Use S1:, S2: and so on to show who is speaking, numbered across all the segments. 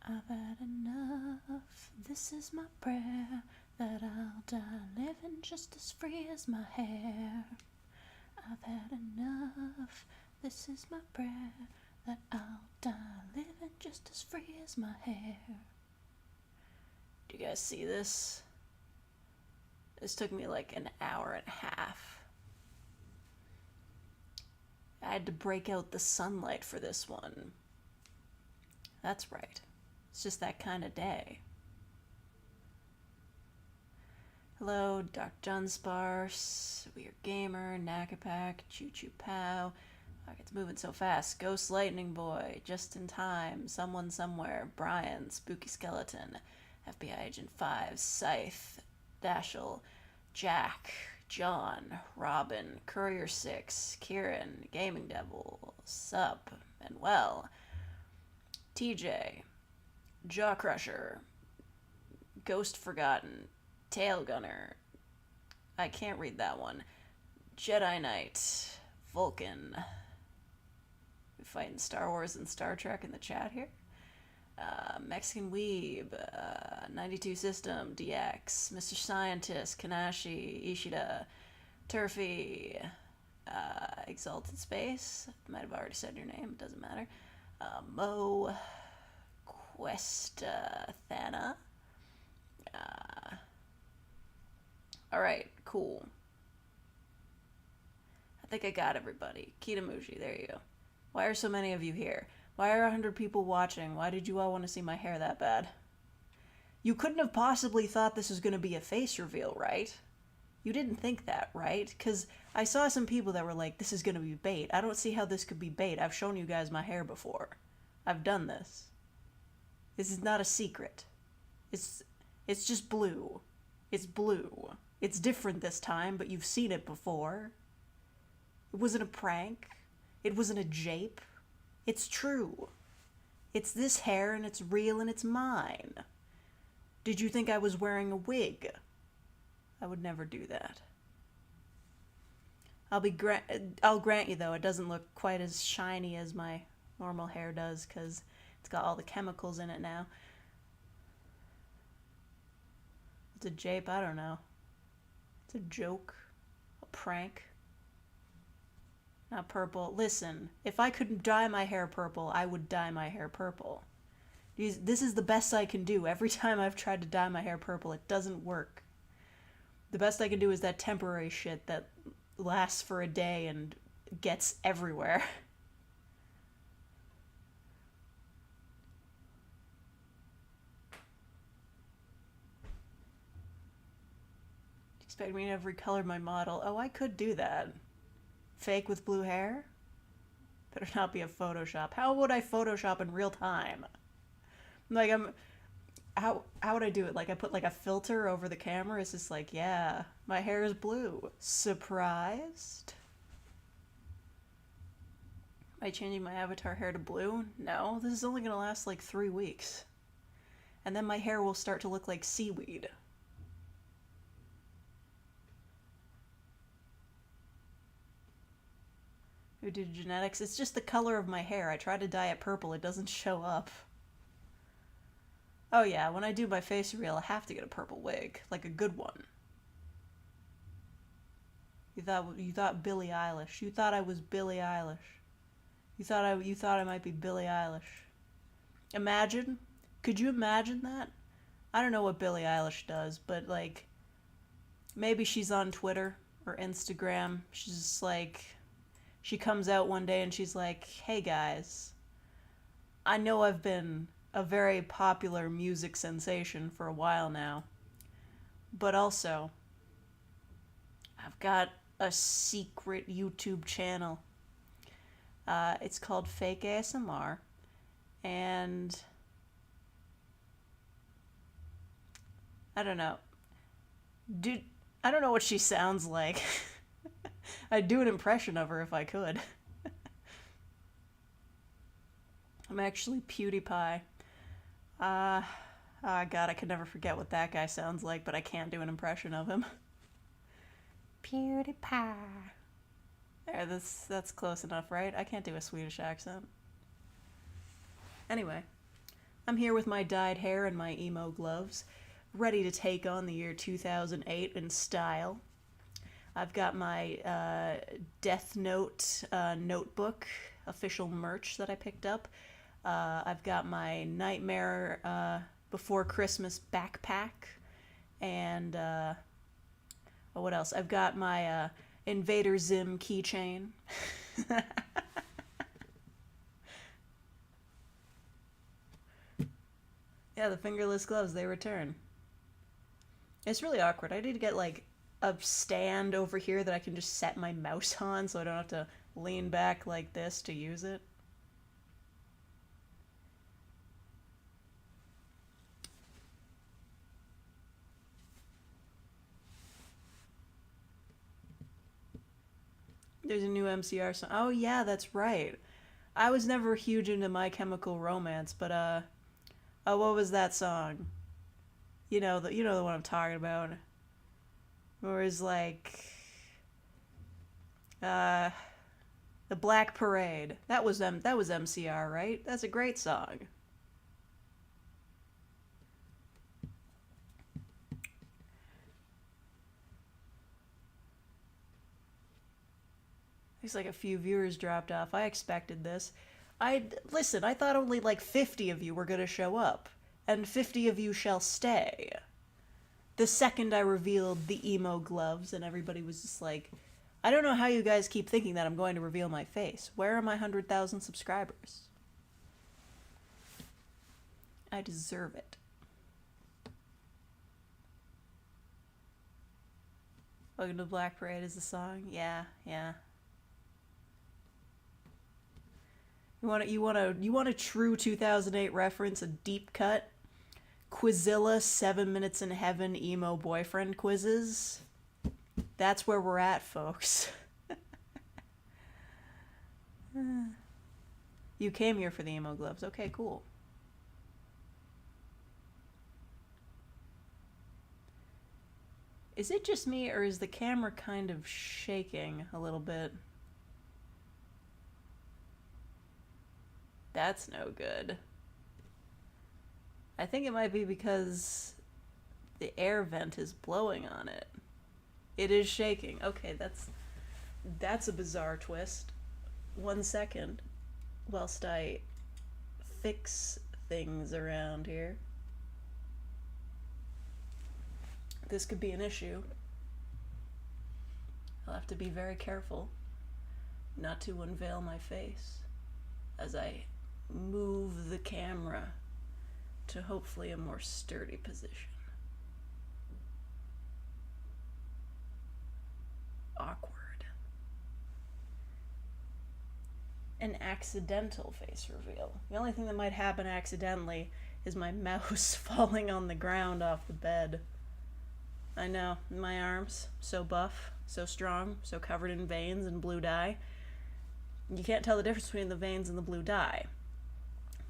S1: I've had enough, this is my prayer, that I'll die living just as free as my hair. I've had enough, this is my prayer, that I'll die living just as free as my hair. Do you guys see this? This took me like an hour and a half. I had to break out the sunlight for this one. That's right. It's just that kind of day. Hello, Dr. John Sparse, Weird Gamer, Nakapak, Choo Choo Pow. Fuck, it's moving so fast. Ghost Lightning Boy, Just in Time, Someone Somewhere, Brian, Spooky Skeleton, FBI Agent 5, Scythe, Dashel, Jack, John, Robin, Courier 6, Kieran, Gaming Devil, Sup, Manuel, TJ, Jaw Crusher, Ghost Forgotten, Tail Gunner. I can't read that one. Jedi Knight, Vulcan. We fighting Star Wars and Star Trek in the chat here. Mexican Weeb, 92 System, DX, Mr. Scientist, Kanashi, Ishida, Turfy, Exalted Space. Might have already said your name, doesn't matter. Mo, Quest, Thana. Alright, cool. I think I got everybody. Kitamushi, there you go. Why are so many of you here? Why are 100 people watching? Why did you all want to see my hair that bad? You couldn't have possibly thought this was going to be a face reveal, right? You didn't think that, right? Because I saw some people that were like, this is going to be bait. I don't see how this could be bait. I've shown you guys my hair before. I've done this. This is not a secret. It's just blue. It's blue. It's different this time, but you've seen it before. It wasn't a prank. It wasn't a jape. It's true. It's this hair and it's real and it's mine. Did you think I was wearing a wig? I would never do that. I'll grant you though, it doesn't look quite as shiny as my normal hair does because it's got all the chemicals in it now. It's a jape, I don't know. It's a joke. A prank. Not purple. Listen, if I could dye my hair purple, I would dye my hair purple. This is the best I can do. Every time I've tried to dye my hair purple, it doesn't work. The best I can do is that temporary shit that lasts for a day and gets everywhere. Expect me to have recolored my model. Oh, I could do that. Fake with blue hair? Better not be a Photoshop. How would I Photoshop in real time? Like, how would I do it? Like, I put like a filter over the camera? It's just like, yeah, my hair is blue. Surprised? Am I changing my avatar hair to blue? No, this is only gonna last like 3 weeks. And then my hair will start to look like seaweed. Who did genetics? It's just the color of my hair. I try to dye it purple, it doesn't show up. Oh yeah, when I do my face reveal, I have to get a purple wig, like a good one. You thought Billie Eilish. You thought I was Billie Eilish. You thought I might be Billie Eilish. Imagine? Could you imagine that? I don't know what Billie Eilish does, but like maybe she's on Twitter or Instagram. She's just like she comes out one day and she's like, "Hey guys, I know I've been a very popular music sensation for a while now, but also I've got a secret YouTube channel. It's called Fake ASMR, and I don't know. Dude, I don't know what she sounds like. I'd do an impression of her if I could. I'm actually PewDiePie. Oh god, I could never forget what that guy sounds like, but I can't do an impression of him. PewDiePie. There, that's close enough, right? I can't do a Swedish accent. Anyway, I'm here with my dyed hair and my emo gloves, ready to take on the year 2008 in style. I've got my Death Note notebook, official merch that I picked up. I've got my Nightmare Before Christmas backpack. And what else? I've got my Invader Zim keychain. Yeah, the fingerless gloves, they return. It's really awkward. I need to get like a stand over here that I can just set my mouse on so I don't have to lean back like this to use it. There's a new MCR song. Oh yeah, that's right. I was never huge into My Chemical Romance, but oh, what was that song? You know the one I'm talking about. Where it's like uh the Black Parade. That was MCR, right? That's a great song. Looks like a few viewers dropped off. I expected this. I thought only like 50 of you were going to show up, and 50 of you shall stay. The second I revealed the emo gloves, and everybody was just like, I don't know how you guys keep thinking that I'm going to reveal my face. Where are my 100,000 subscribers? I deserve it. Welcome to Black Parade is the song? Yeah, yeah. You want a true 2008 reference, a deep cut? Quizilla 7 Minutes in Heaven emo boyfriend quizzes? That's where we're at, folks. You came here for the emo gloves. Okay, cool. Is it just me, or is the camera kind of shaking a little bit? That's no good. I think it might be because the air vent is blowing on it. It is shaking. Okay, that's a bizarre twist. 1 second, whilst I fix things around here. This could be an issue. I'll have to be very careful not to unveil my face as I move the camera to hopefully a more sturdy position. Awkward. An accidental face reveal. The only thing that might happen accidentally is my mouse falling on the ground off the bed. I know, my arms, so buff, so strong, so covered in veins and blue dye. You can't tell the difference between the veins and the blue dye.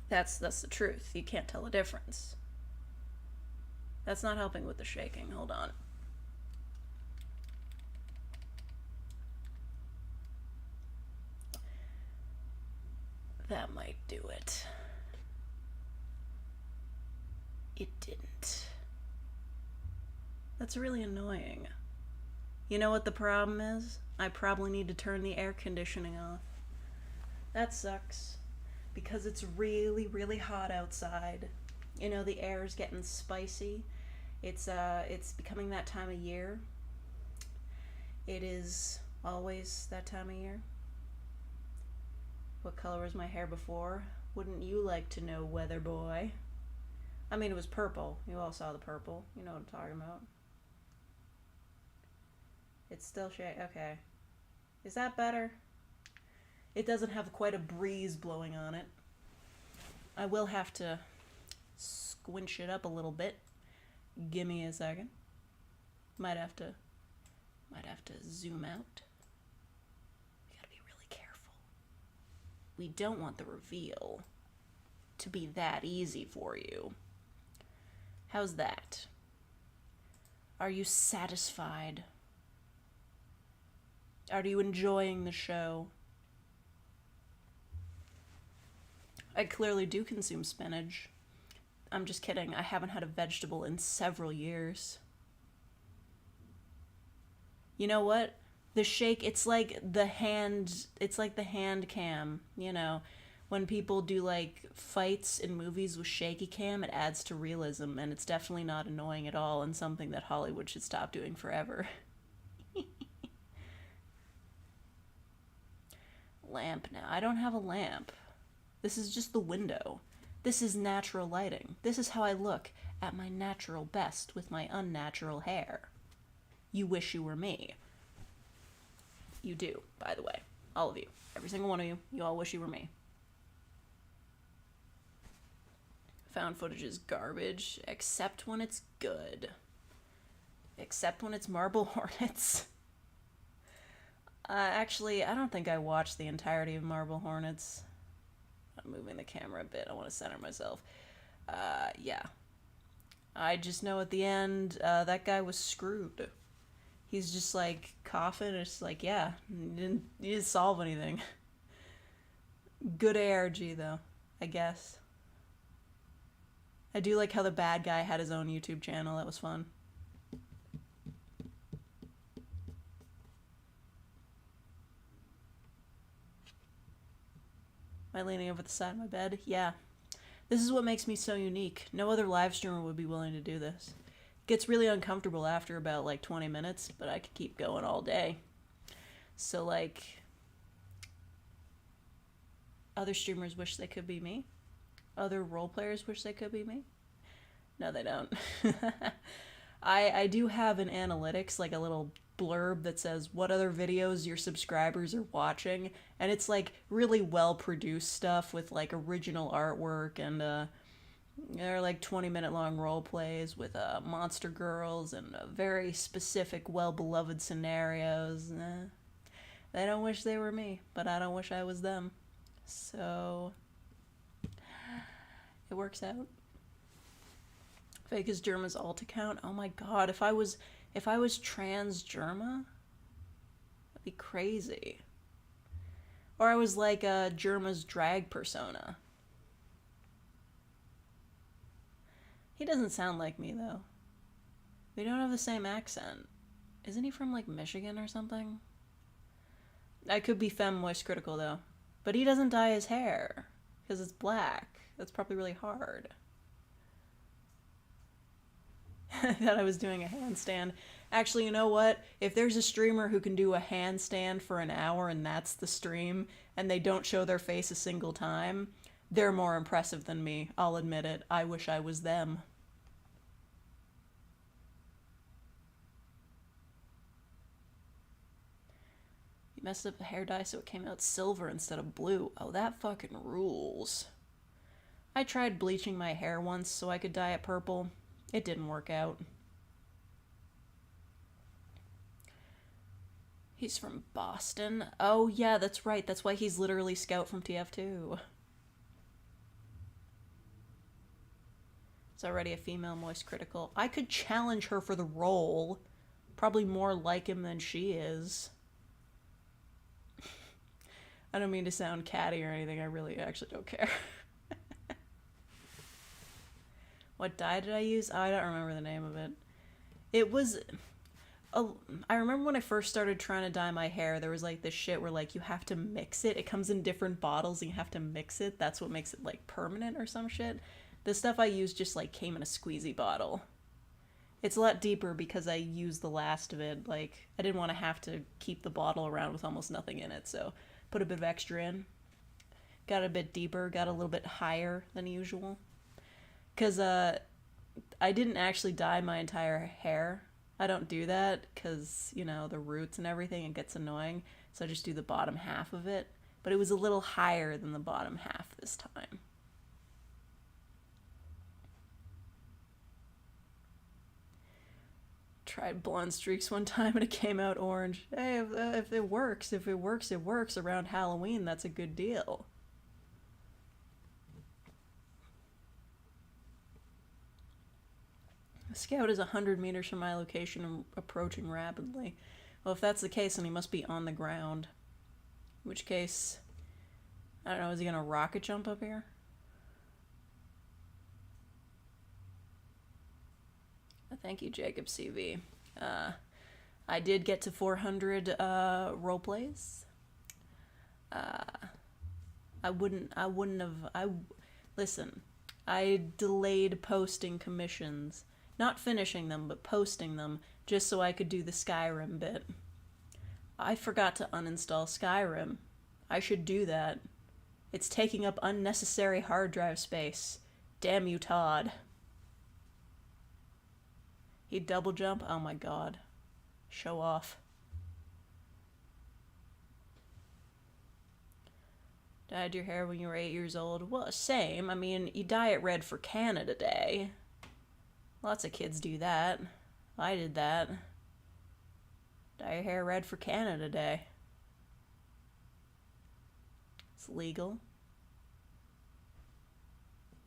S1: That's the truth. You can't tell the difference. That's not helping with the shaking. Hold on. That might do it. It didn't. That's really annoying. You know what the problem is? I probably need to turn the air conditioning off. That sucks. Because it's really, really hot outside. You know, the air's getting spicy. It's becoming that time of year. It is always that time of year. What color was my hair before? Wouldn't you like to know, weather boy? I mean, it was purple. You all saw the purple. You know what I'm talking about. It's still shade. Okay. Is that better? It doesn't have quite a breeze blowing on it. I will have to squinch it up a little bit. Give me a second. Might have to zoom out. We gotta be really careful. We don't want the reveal to be that easy for you. How's that? Are you satisfied? Are you enjoying the show? I clearly do consume spinach. I'm just kidding. I haven't had a vegetable in several years. You know what? The shake, it's like the hand cam, you know. When people do like fights in movies with shaky cam, it adds to realism, and it's definitely not annoying at all, and something that Hollywood should stop doing forever. Lamp now. I don't have a lamp. This is just the window. This is natural lighting. This is how I look at my natural best with my unnatural hair. You wish you were me. You do, by the way. All of you. Every single one of you. You all wish you were me. Found footage is garbage, except when it's good. Except when it's Marble Hornets. Actually, I don't think I watched the entirety of Marble Hornets. I'm moving the camera a bit. I want to center myself. Yeah. I just know at the end, that guy was screwed. He's just like coughing. And it's like, yeah, he didn't solve anything. Good ARG though, I guess. I do like how the bad guy had his own YouTube channel. That was fun. Am I leaning over the side of my bed? Yeah. This is what makes me so unique. No other live streamer would be willing to do this. It gets really uncomfortable after about like 20 minutes, but I could keep going all day. So like, other streamers wish they could be me. Other role players wish they could be me. No, they don't. I do have an analytics, like a little blurb that says what other videos your subscribers are watching, and it's like really well produced stuff with like original artwork, and they're like 20-minute long role plays with monster girls and very specific well beloved scenarios. They don't wish they were me, but I don't wish I was them, so it works out. Fake as Germa's alt account. Oh my god, if I was trans Germa, that'd be crazy. Or I was like Germa's drag persona. He doesn't sound like me though. We don't have the same accent. Isn't he from like Michigan or something? I could be femme moist critical though. But he doesn't dye his hair because it's black. That's probably really hard. I thought I was doing a handstand. Actually, you know what? If there's a streamer who can do a handstand for an hour and that's the stream, and they don't show their face a single time, they're more impressive than me. I'll admit it. I wish I was them. You messed up the hair dye so it came out silver instead of blue. Oh, that fucking rules. I tried bleaching my hair once so I could dye it purple. It didn't work out. He's from Boston. Oh yeah, that's right. That's why he's literally Scout from TF2. It's already a female moist critical. I could challenge her for the role. Probably more like him than she is. I don't mean to sound catty or anything. I really actually don't care. What dye did I use? Oh, I don't remember the name of it. It was... I remember when I first started trying to dye my hair, there was like this shit where like you have to mix it. It comes in different bottles and you have to mix it. That's what makes it like permanent or some shit. The stuff I used just like came in a squeezy bottle. It's a lot deeper because I used the last of it. Like, I didn't want to have to keep the bottle around with almost nothing in it, so put a bit of extra in. Got a bit deeper, got a little bit higher than usual. Because I didn't actually dye my entire hair. I don't do that because, you know, the roots and everything, it gets annoying. So I just do the bottom half of it. But it was a little higher than the bottom half this time. Tried blonde streaks one time and it came out orange. Hey, if it works, it works around Halloween, that's a good deal. The scout is 100 meters from my location and approaching rapidly. Well, if that's the case, then he must be on the ground. In which case, I don't know, is he gonna rocket jump up here? Thank you, Jacob CV. I did get to 400 role plays. I wouldn't have. Listen. I delayed posting commissions, not finishing them, but posting them, just so I could do the Skyrim bit. I forgot to uninstall Skyrim. I should do that. It's taking up unnecessary hard drive space. Damn you, Todd. He'd double jump? Oh my god. Show off. Dyed your hair when you were 8 years old? Well, same. I mean, you dye it red for Canada Day. Lots of kids do that. I did that. Dye your hair red for Canada Day. It's legal.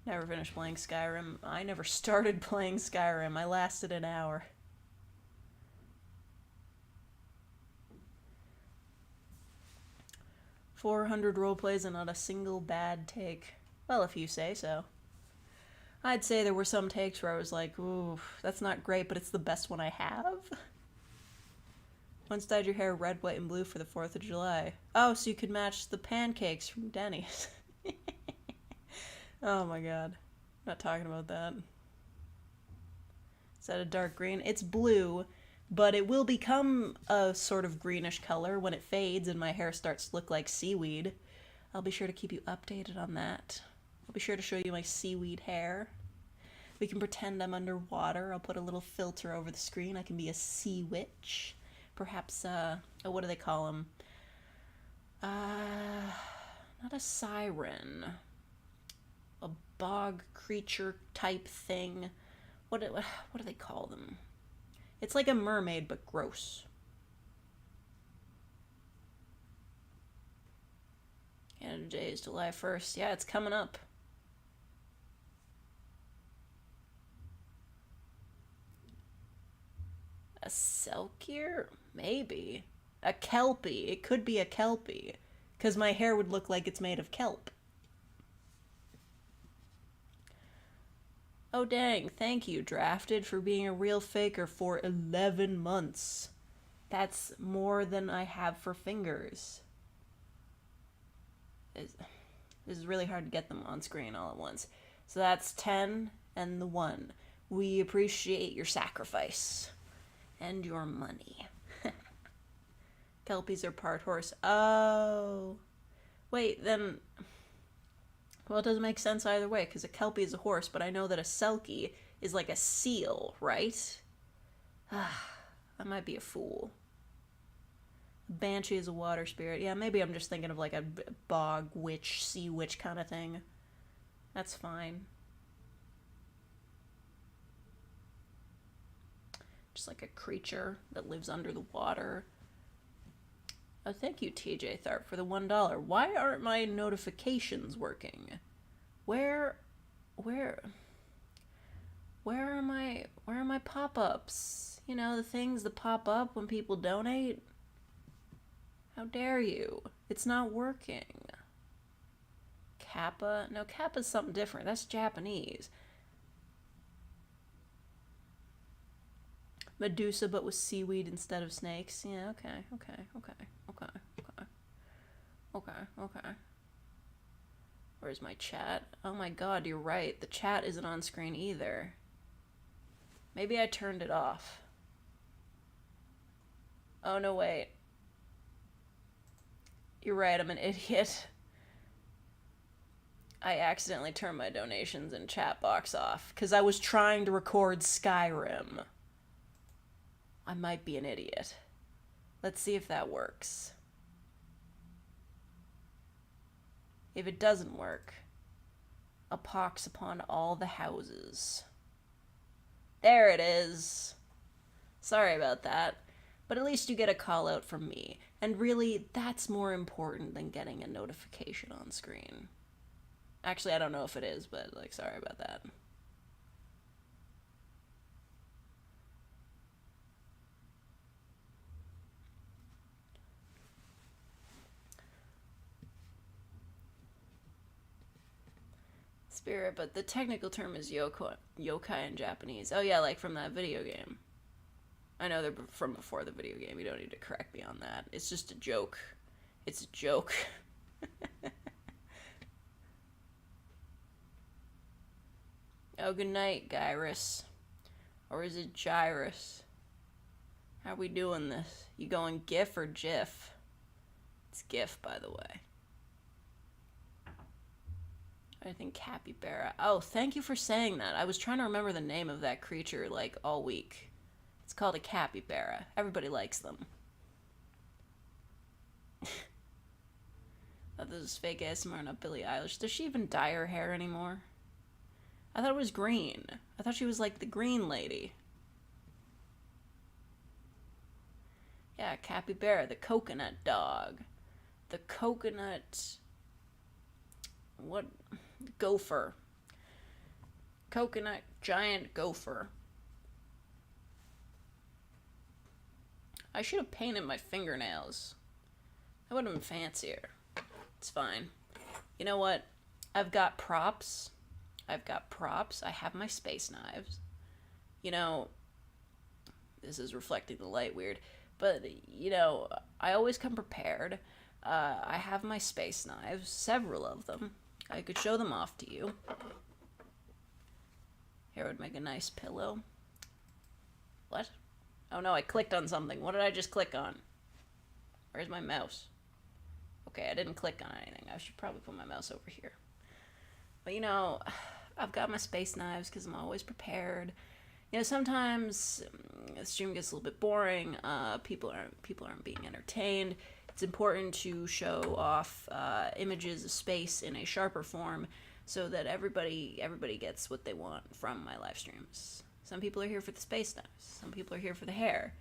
S1: Never finished playing Skyrim. I never started playing Skyrim. I lasted an hour. "400 roleplays and not a single bad take." Well, if you say so. I'd say there were some takes where I was like, ooh, that's not great, but it's the best one I have. Once dyed your hair red, white, and blue for the 4th of July. Oh, so you could match the pancakes from Denny's. Oh my god. Not talking about that. Is that a dark green? It's blue, but it will become a sort of greenish color when it fades and my hair starts to look like seaweed. I'll be sure to keep you updated on that. I'll be sure to show you my seaweed hair. We can pretend I'm underwater. I'll put a little filter over the screen. I can be a sea witch. Perhaps, what do they call them? Not a siren. A bog creature type thing. What do they call them? It's like a mermaid, but gross. Canada Day is July 1st. Yeah, it's coming up. A Selkier? Maybe. A Kelpie. It could be a Kelpie. Because my hair would look like it's made of kelp. Oh dang, thank you, Drafted, for being a real faker for 11 months. That's more than I have for fingers. This is really hard to get them on screen all at once. So that's 10 and the 1. We appreciate your sacrifice. And your money. Kelpies are part horse. Oh. Wait, then... Well, it doesn't make sense either way, because a Kelpie is a horse, but I know that a Selkie is like a seal, right? I might be a fool. A Banshee is a water spirit. Yeah, maybe I'm just thinking of like a bog witch, sea witch kind of thing. That's fine. Just like a creature that lives under the water. Oh, thank you, TJ Tharp, for the $1. Why aren't my notifications working? Where are my pop-ups? You know, the things that pop up when people donate? How dare you? It's not working. Kappa? No, Kappa's something different. That's Japanese. Medusa, but with seaweed instead of snakes. Yeah, okay. Where's my chat? Oh my god, you're right. The chat isn't on screen either. Maybe I turned it off. Oh no, wait. You're right, I'm an idiot. I accidentally turned my donations and chat box off because I was trying to record Skyrim. I might be an idiot. Let's see if that works. If it doesn't work, a pox upon all the houses. There it is. Sorry about that. But at least you get a call out from me. And really, that's more important than getting a notification on screen. Actually, I don't know if it is, but, like, sorry about that. Spirit, but the technical term is yokai in Japanese. Oh yeah, like from that video game. I know they're from before the video game. You don't need to correct me on that. It's just a joke. It's a joke. Oh, good night, Gyrus. Or is it Gyrus? How we doing this? You going GIF or GIF? It's GIF, by the way. I think capybara. Oh, thank you for saying that. I was trying to remember the name of that creature, like, all week. It's called a capybara. Everybody likes them. Thought this was fake ASMR, not Billie Eilish. Does she even dye her hair anymore? I thought it was green. I thought she was like the green lady. Yeah, capybara, the coconut dog. The coconut... What? Gopher. Coconut giant gopher. I should have painted my fingernails. That would have been fancier. It's fine. You know what? I've got props. I have my space knives. You know, this is reflecting the light weird, but, you know, I always come prepared. I have my space knives, several of them. I could show them off to you. Here would make a nice pillow. What? Oh no, I clicked on something. What did I just click on? Where's my mouse? Okay, I didn't click on anything. I should probably put my mouse over here. But, you know, I've got my space knives because I'm always prepared. You know, sometimes the stream gets a little bit boring. People aren't being entertained. It's important to show off images of space in a sharper form so that everybody gets what they want from my live streams. Some people are here for the space knives. Some people are here for the hair.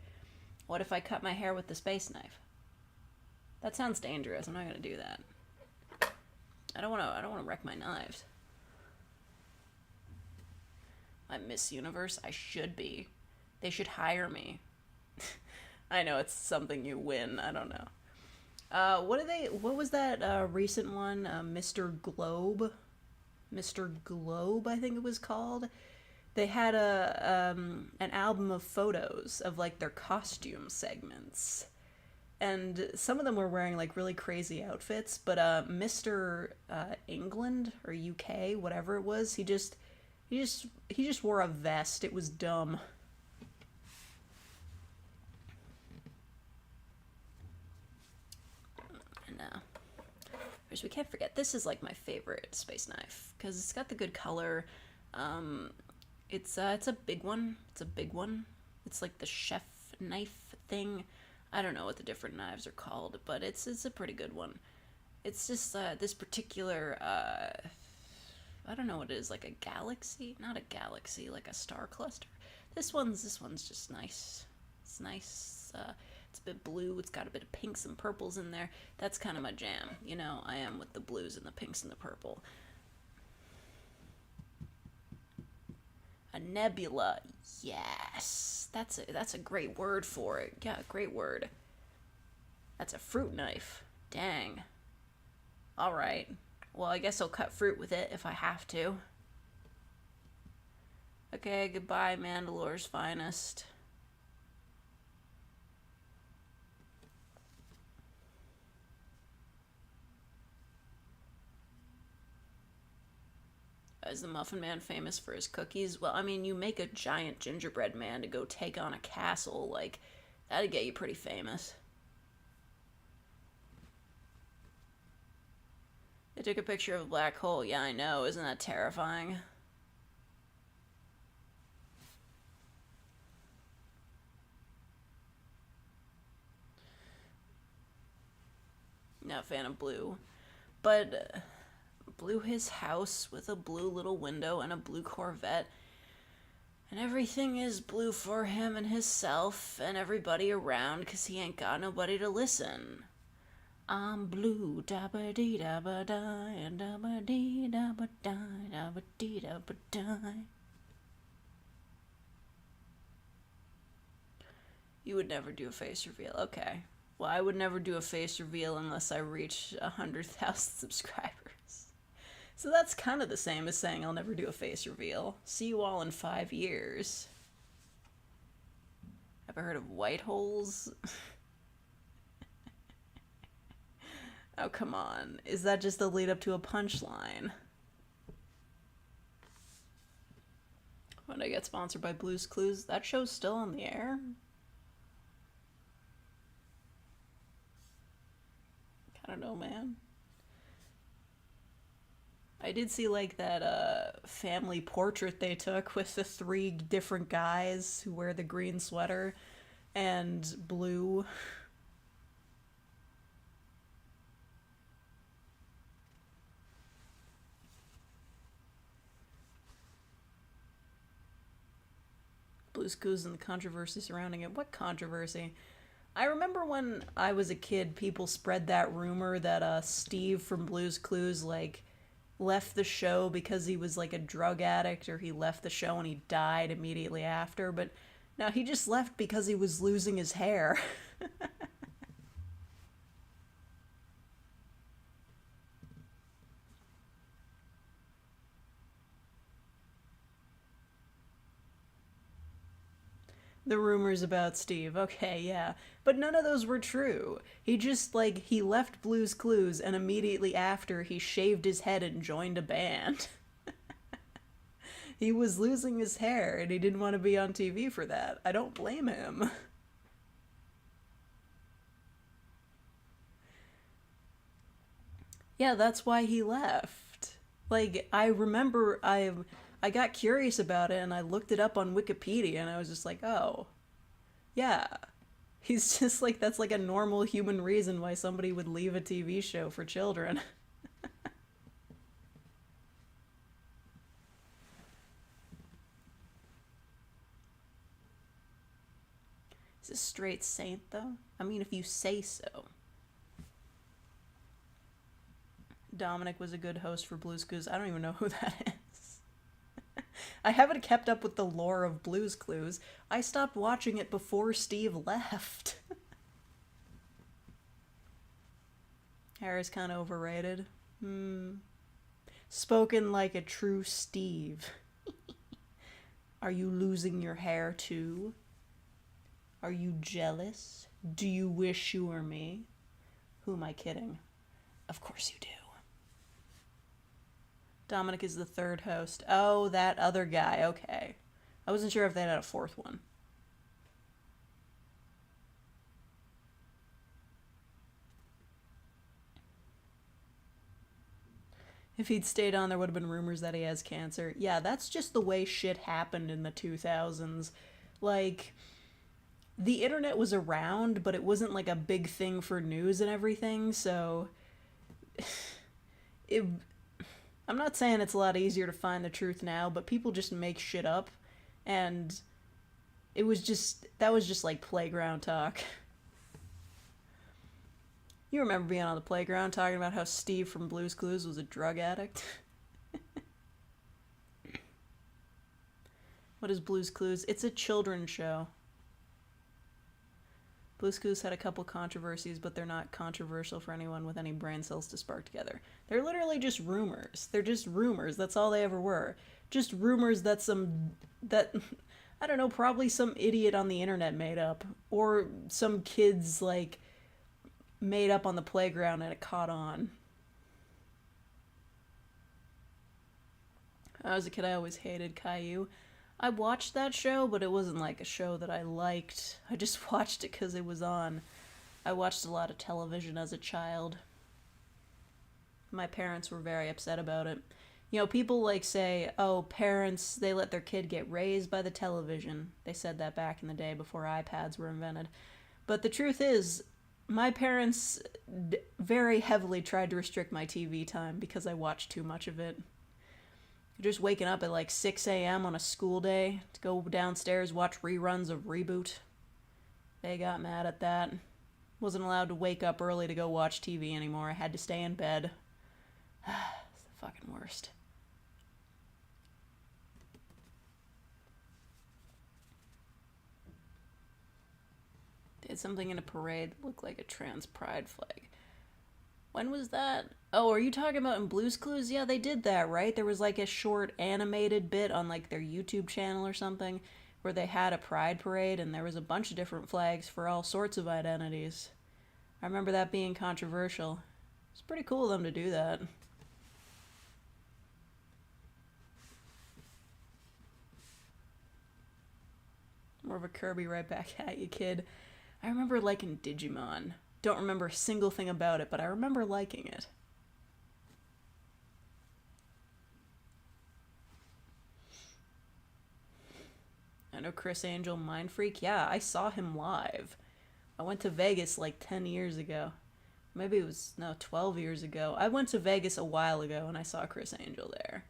S1: What if I cut my hair with the space knife? That sounds dangerous. I'm not gonna do that. I don't wanna wreck my knives. I'm Miss Universe. I should be. They should hire me. I know it's something you win. I don't know. What was that recent one? Mr. Globe? Mr. Globe, I think it was called. They had an album of photos of like their costume segments. And some of them were wearing like really crazy outfits, but Mr. England or UK, whatever it was, he just wore a vest. It was dumb. No. Which we can't forget. This is like my favorite space knife because it's got the good color. It's a big one. It's a big one. It's like the chef knife thing. I don't know what the different knives are called, but it's a pretty good one. It's just this particular I don't know what it is, like a galaxy? Not a galaxy, like a star cluster. This one's just nice. It's nice. It's a bit blue. It's got a bit of pinks and purples in there. That's kind of my jam. You know, I am with the blues and the pinks and the purple. A nebula. Yes. That's a great word for it. Yeah, great word. That's a fruit knife. Dang. All right. Well, I guess I'll cut fruit with it if I have to. Okay, goodbye, Mandalore's finest. Is the Muffin Man famous for his cookies? Well, I mean, you make a giant gingerbread man to go take on a castle, like, that'd get you pretty famous. They took a picture of a black hole. Yeah, I know. Isn't that terrifying? Not a fan of blue. But blew his house with a blue little window and a blue Corvette. And everything is blue for him and himself and everybody around because he ain't got nobody to listen. I'm blue, dabba-dee dabba-die, dabba-dee dabba-die, dabba-dee dabba-die. You would never do a face reveal. Okay. Well, I would never do a face reveal unless I reach 100,000 subscribers. So that's kind of the same as saying I'll never do a face reveal. See you all in 5 years. Ever heard of white holes? Oh, come on. Is that just the lead up to a punchline? When I get sponsored by Blue's Clues, that show's still on the air? I don't know, man. I did see like that family portrait they took with the 3 different guys who wear the green sweater and blue. Blue's Clues and the controversy surrounding it. What controversy? I remember when I was a kid, people spread that rumor that Steve from Blue's Clues like left the show because he was like a drug addict, or he left the show and he died immediately after. But no, he just left because he was losing his hair. The rumors about Steve. Okay, yeah. But none of those were true. He just, like, he left Blue's Clues, and immediately after, he shaved his head and joined a band. He was losing his hair, and he didn't want to be on TV for that. I don't blame him. Yeah, that's why he left. Like, I remember I got curious about it and I looked it up on Wikipedia and I was just like, "Oh, yeah." He's just like that's like a normal human reason why somebody would leave a TV show for children. He's a straight saint though. I mean, if you say so. Dominic was a good host for Blue's Clues. I don't even know who that is. I haven't kept up with the lore of Blue's Clues. I stopped watching it before Steve left. Hair kind of overrated. Spoken like a true Steve. Are you losing your hair too? Are you jealous? Do you wish you were me? Who am I kidding? Of course you do. Dominic is the 3rd host. Oh, that other guy. Okay. I wasn't sure if they had a 4th one. If he'd stayed on, there would have been rumors that he has cancer. Yeah, that's just the way shit happened in the 2000s. Like, the internet was around, but it wasn't like a big thing for news and everything, so it I'm not saying it's a lot easier to find the truth now, but people just make shit up, and that was just like playground talk. You remember being on the playground talking about how Steve from Blue's Clues was a drug addict? What is Blue's Clues? It's a children's show. Blue's Clues had a couple controversies, but they're not controversial for anyone with any brain cells to spark together. They're literally just rumors. They're just rumors. That's all they ever were. Just rumors that I don't know, probably some idiot on the internet made up. Or some kids, like, made up on the playground and it caught on. When I was a kid, I always hated Caillou. I watched that show, but it wasn't like a show that I liked. I just watched it because it was on. I watched a lot of television as a child. My parents were very upset about it. You know, people like say, oh, parents, they let their kid get raised by the television. They said that back in the day before iPads were invented. But the truth is, my parents very heavily tried to restrict my TV time because I watched too much of it. Just waking up at like 6 a.m. on a school day to go downstairs, watch reruns of Reboot. They got mad at that. Wasn't allowed to wake up early to go watch TV anymore. I had to stay in bed. It's the fucking worst. They had something in a parade that looked like a trans pride flag. When was that? Oh, are you talking about in Blue's Clues? Yeah, they did that, right? There was like a short animated bit on like their YouTube channel or something where they had a pride parade and there was a bunch of different flags for all sorts of identities. I remember that being controversial. It's pretty cool of them to do that. More of a Kirby right back at you, kid. I remember liking Digimon. Don't remember a single thing about it, but I remember liking it. I know Chris Angel, Mind Freak. Yeah, I saw him live. I went to Vegas like 10 years ago. Maybe it was, no, 12 years ago. I went to Vegas a while ago and I saw Chris Angel there.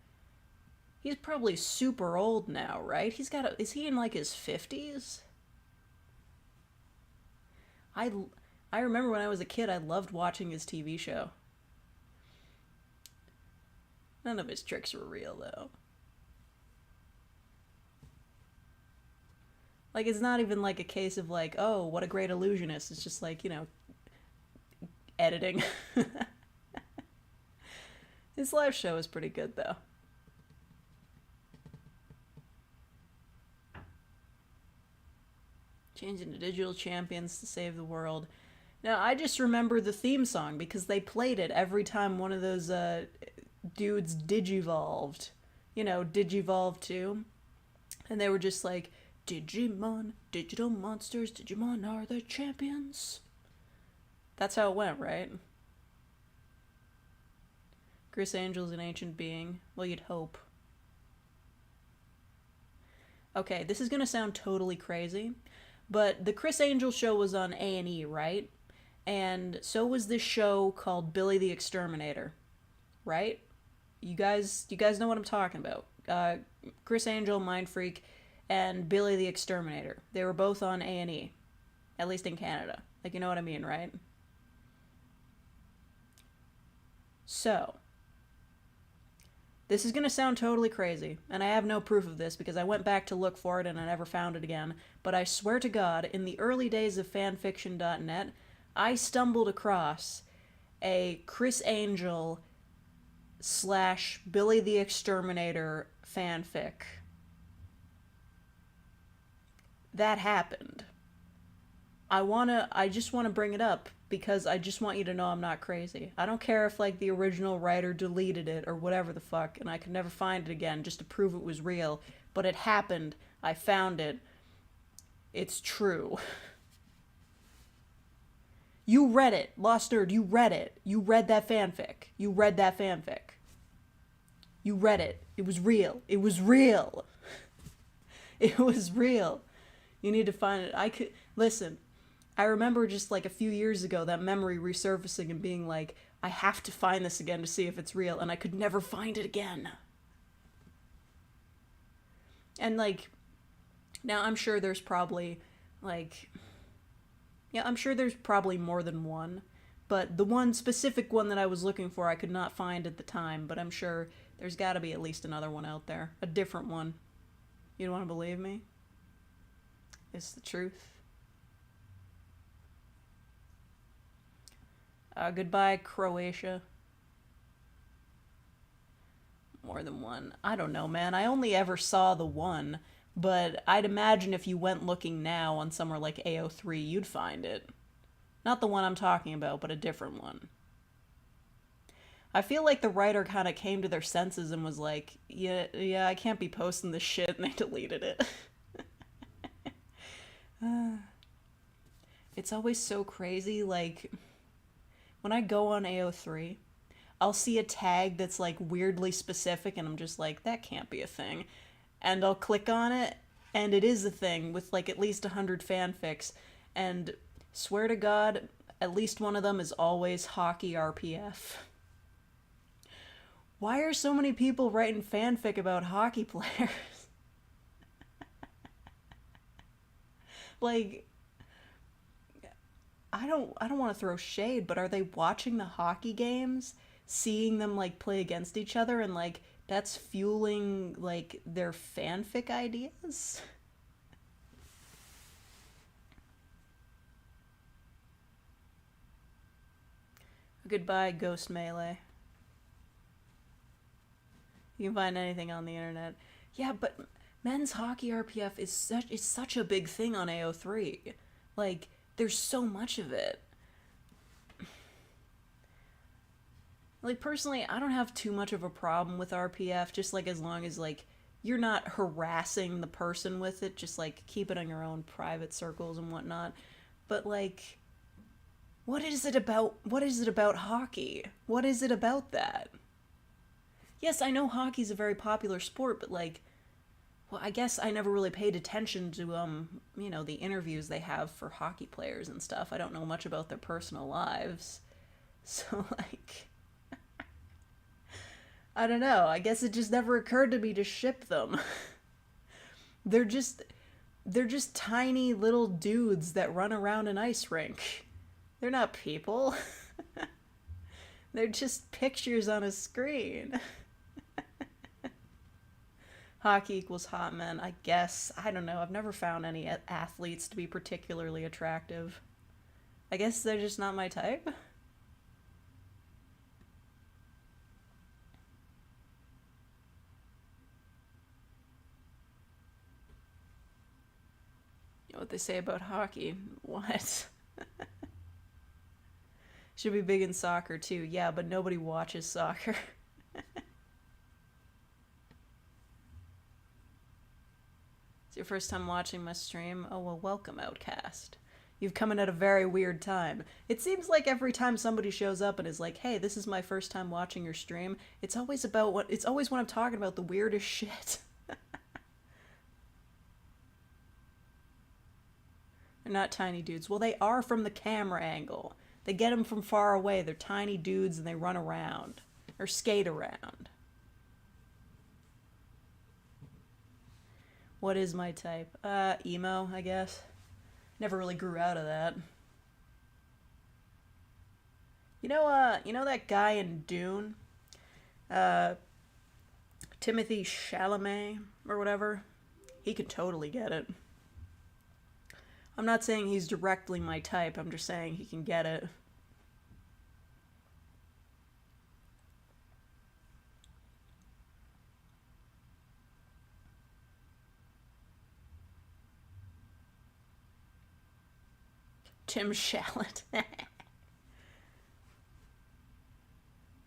S1: He's probably super old now, right? Is he in like his 50s? I, I remember when I was a kid, I loved watching his TV show. None of his tricks were real, though. Like, it's not even like a case of like, oh, what a great illusionist. It's just like, editing. His live show is pretty good, though. Changing to digital champions to save the world. Now, I just remember the theme song because they played it every time one of those dudes digivolved. Digivolve 2. And they were just like, Digimon, digital monsters, Digimon are the champions. That's how it went, right? Chris Angel's an ancient being. Well, you'd hope. Okay, this is gonna sound totally crazy, but the Chris Angel show was on A&E, right? And so was this show called Billy the Exterminator, right? You guys know what I'm talking about. Chris Angel, Mind Freak, and Billy the Exterminator. They were both on A&E, at least in Canada. Like, you know what I mean, right? So, this is going to sound totally crazy, and I have no proof of this because I went back to look for it and I never found it again, but I swear to God, in the early days of fanfiction.net, I stumbled across a Chris Angel / Billy the Exterminator fanfic. That happened. I just want to bring it up because I just want you to know I'm not crazy. I don't care if like the original writer deleted it or whatever the fuck and I could never find it again just to prove it was real, but it happened. I found it. It's true. You read it, Lost Nerd, you read it. You read that fanfic. You read that fanfic. You read it. It was real. It was real. It was real. You need to find it. Listen, I remember just like a few years ago that memory resurfacing and being like, I have to find this again to see if it's real, and I could never find it again. And like, now I'm sure there's probably like, yeah, I'm sure there's probably more than one, but the one specific one that I was looking for I could not find at the time, but I'm sure there's gotta be at least another one out there. A different one. You don't want to believe me? It's the truth. Goodbye, Croatia. More than one. I don't know, man. I only ever saw the one, but I'd imagine if you went looking now on somewhere like AO3, you'd find it. Not the one I'm talking about, but a different one. I feel like the writer kind of came to their senses and was like, yeah, I can't be posting this shit, and they deleted it. It's always so crazy, like, when I go on AO3, I'll see a tag that's, like, weirdly specific, and I'm just like, that can't be a thing. And I'll click on it, and it is a thing with, like, at least 100 fanfics, and swear to God, at least one of them is always hockey RPF. Why are so many people writing fanfic about hockey players? Like, I don't want to throw shade, but are they watching the hockey games, seeing them like play against each other, and like that's fueling like their fanfic ideas? Goodbye, Ghost Melee. You can find anything on the internet. Yeah, but men's hockey RPF is such a big thing on AO3. Like, there's so much of it. Like, personally, I don't have too much of a problem with RPF, just, like, as long as, like, you're not harassing the person with it, just, like, keep it on your own private circles and whatnot. But, like, what is it about hockey? What is it about that? Yes, I know hockey's a very popular sport, but, like, well, I guess I never really paid attention to, you know, the interviews they have for hockey players and stuff. I don't know much about their personal lives. So, like, I don't know. I guess it just never occurred to me to ship them. they're just tiny little dudes that run around an ice rink. They're not people. They're just pictures on a screen. Hockey equals hot men, I guess. I don't know. I've never found any athletes to be particularly attractive. I guess they're just not my type. You know what they say about hockey? What? Should be big in soccer too. Yeah, but nobody watches soccer. It's your first time watching my stream? Oh, well, welcome, Outcast. You've come in at a very weird time. It seems like every time somebody shows up and is like, hey, this is my first time watching your stream, it's always when I'm talking about the weirdest shit. They're not tiny dudes. Well, they are from the camera angle. They get them from far away. They're tiny dudes and they run around. Or skate around. What is my type? Emo, I guess. Never really grew out of that. You know that guy in Dune? Timothy Chalamet, or whatever? He could totally get it. I'm not saying he's directly my type, I'm just saying he can get it. Tim Shalit.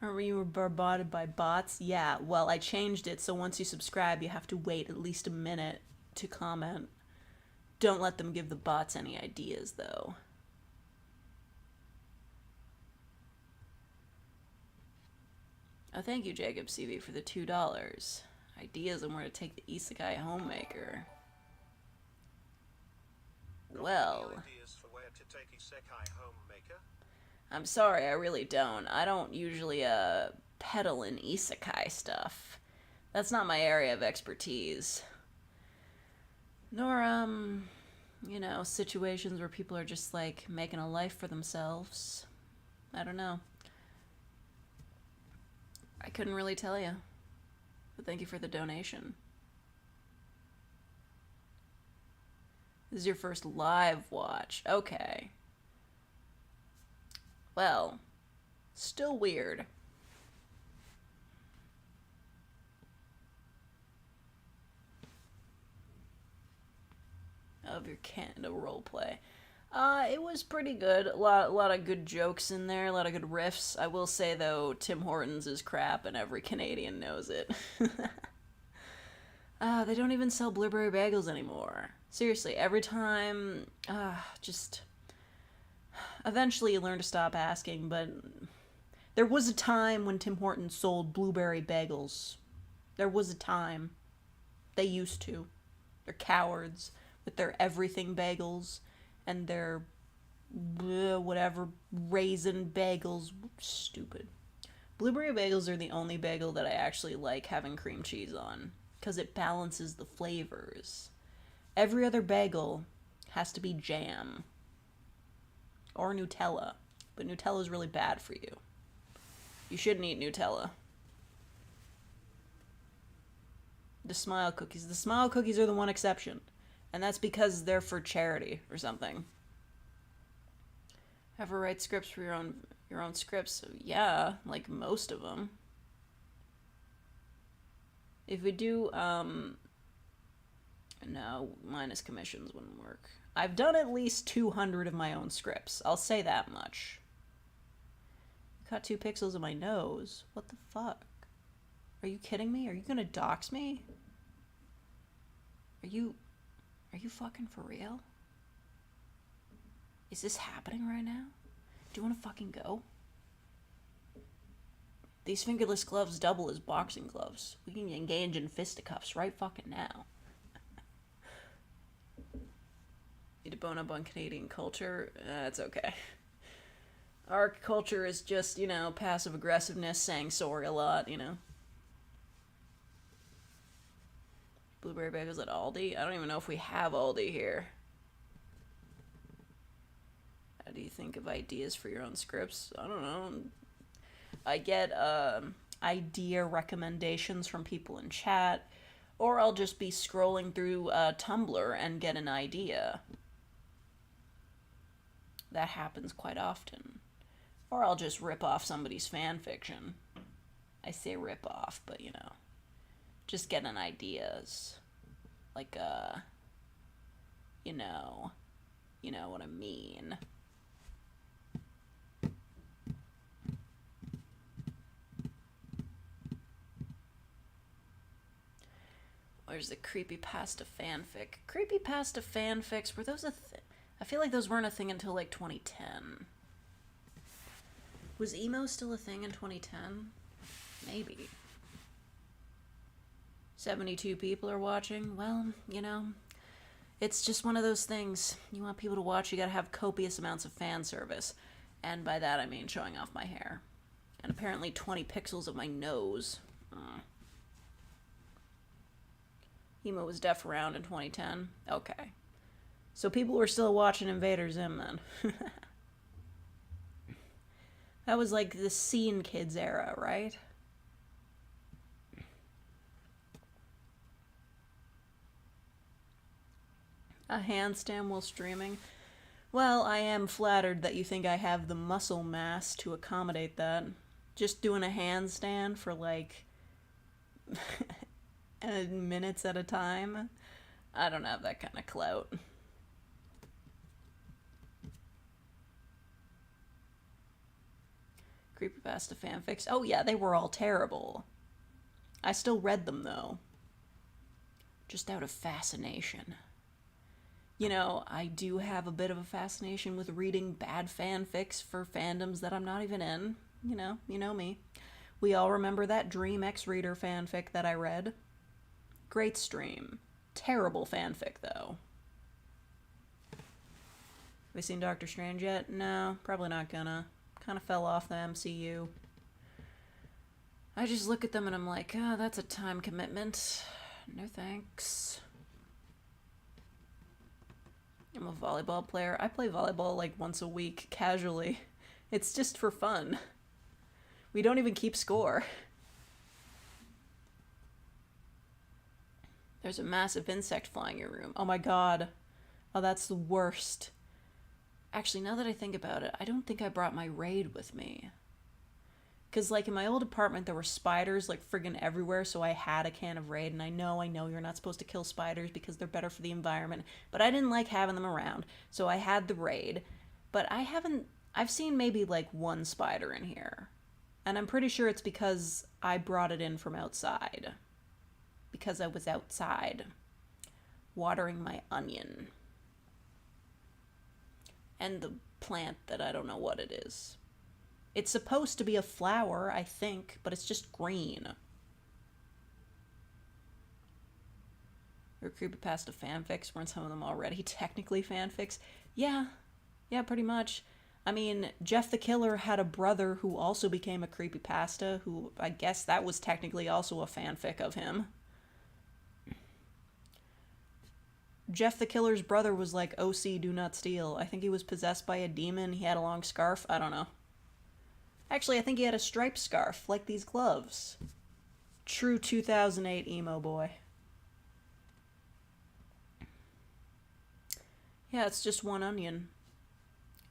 S1: Remember you were bombarded by bots? Yeah, well, I changed it so once you subscribe, you have to wait at least a minute to comment. Don't let them give the bots any ideas, though. Oh, thank you, Jacob CV, for the $2. Ideas on where to take the Isekai Homemaker. Well, I'm sorry, I really don't. I don't usually, peddle in Isekai stuff. That's not my area of expertise. Nor, you know, situations where people are just, like, making a life for themselves. I don't know. I couldn't really tell you. But thank you for the donation. This is your first live watch. Okay. Well, still weird. Of your Canada roleplay. It was pretty good. A lot of good jokes in there, a lot of good riffs. I will say, though, Tim Hortons is crap and every Canadian knows it. They don't even sell blueberry bagels anymore. Seriously, every time, just... Eventually you learn to stop asking, but there was a time when Tim Hortons sold blueberry bagels. There was a time. They used to. They're cowards with their everything bagels and their whatever raisin bagels. Stupid. Blueberry bagels are the only bagel that I actually like having cream cheese on, because it balances the flavors. Every other bagel has to be jam. Or Nutella. But Nutella is really bad for you. You shouldn't eat Nutella. The Smile Cookies. The Smile Cookies are the one exception. And that's because they're for charity or something. Ever write scripts for your own Your own scripts? Yeah, like most of them. If we do, no, minus commissions wouldn't work. I've done at least 200 of my own scripts. I'll say that much. Cut 2 pixels of my nose. What the fuck? Are you kidding me? Are you gonna dox me? Are you fucking for real? Is this happening right now? Do you wanna fucking go? These fingerless gloves double as boxing gloves. We can engage in fisticuffs right fucking now. Need to bone up on Canadian culture? That's okay. Our culture is just, passive aggressiveness, saying sorry a lot, Blueberry bagels at Aldi? I don't even know if we have Aldi here. How do you think of ideas for your own scripts? I don't know. I get idea recommendations from people in chat, or I'll just be scrolling through Tumblr and get an idea. That happens quite often. Or I'll just rip off somebody's fan fiction. I say rip off, but just getting ideas. Like, you know what I mean. Where's the creepypasta fanfic? Creepypasta fanfics, were those a thing? I feel like those weren't a thing until like 2010. Was emo still a thing in 2010? Maybe. 72 people are watching. Well, it's just one of those things. You want people to watch, you gotta have copious amounts of fan service. And by that I mean showing off my hair. And apparently 20 pixels of my nose. Emo was deaf around in 2010. Okay. So people were still watching Invader Zim then. That was like the scene kids era, right? A handstand while streaming? Well, I am flattered that you think I have the muscle mass to accommodate that. Just doing a handstand for like minutes at a time? I don't have that kind of clout. Creepypasta fanfics? Oh yeah, they were all terrible. I still read them though. Just out of fascination. I do have a bit of a fascination with reading bad fanfics for fandoms that I'm not even in. You know me. We all remember that Dream X Reader fanfic that I read. Great stream. Terrible fanfic, though. Have we seen Doctor Strange yet? No, probably not gonna. Kind of fell off the MCU. I just look at them and I'm like, oh, that's a time commitment. No thanks. I'm a volleyball player. I play volleyball like once a week, casually. It's just for fun. We don't even keep score. There's a massive insect flying your room. Oh my god. Oh, that's the worst. Actually, now that I think about it, I don't think I brought my raid with me. Because, like, in my old apartment, there were spiders, like, friggin' everywhere, so I had a can of raid, and I know you're not supposed to kill spiders because they're better for the environment, but I didn't like having them around, so I had the raid. But I've seen maybe, like, one spider in here. And I'm pretty sure it's because I brought it in from outside. Because I was outside watering my onion. And the plant that I don't know what it is. It's supposed to be a flower, I think, but it's just green. Or creepypasta fanfics, weren't some of them already technically fanfics? Yeah, pretty much. I mean, Jeff the Killer had a brother who also became a creepypasta, who I guess that was technically also a fanfic of him. Jeff the Killer's brother was like, OC, do not steal. I think he was possessed by a demon. He had a long scarf. I don't know. Actually, I think he had a striped scarf, like these gloves. True 2008 emo boy. Yeah, it's just one onion.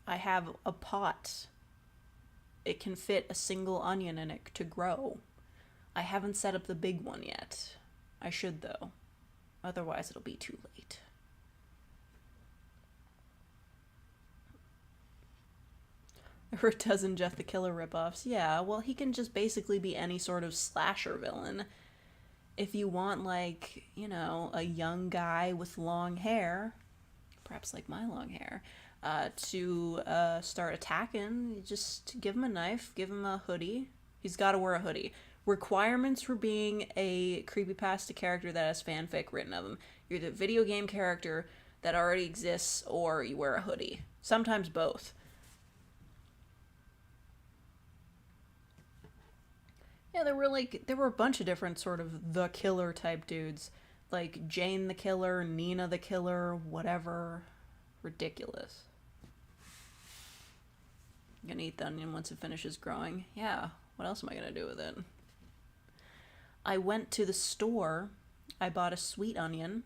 S1: I have a pot. it can fit a single onion in it to grow. I haven't set up the big one yet. I should, though. Otherwise, it'll be too late. There were a dozen Jeff the Killer ripoffs. Yeah, well, he can just basically be any sort of slasher villain. If you want, like, you know, a young guy with long hair, perhaps like my long hair, to start attacking, just give him a knife, give him a hoodie. He's got to wear a hoodie. Requirements for being a creepypasta character that has fanfic written of him. You're the video game character that already exists, or you wear a hoodie. Sometimes both. Yeah, there were a bunch of different sort of the killer type dudes. Like Jane the Killer, Nina the Killer, whatever. Ridiculous. I'm gonna eat the onion once it finishes growing. Yeah, what else am I gonna do with it? I went to the store, I bought a sweet onion,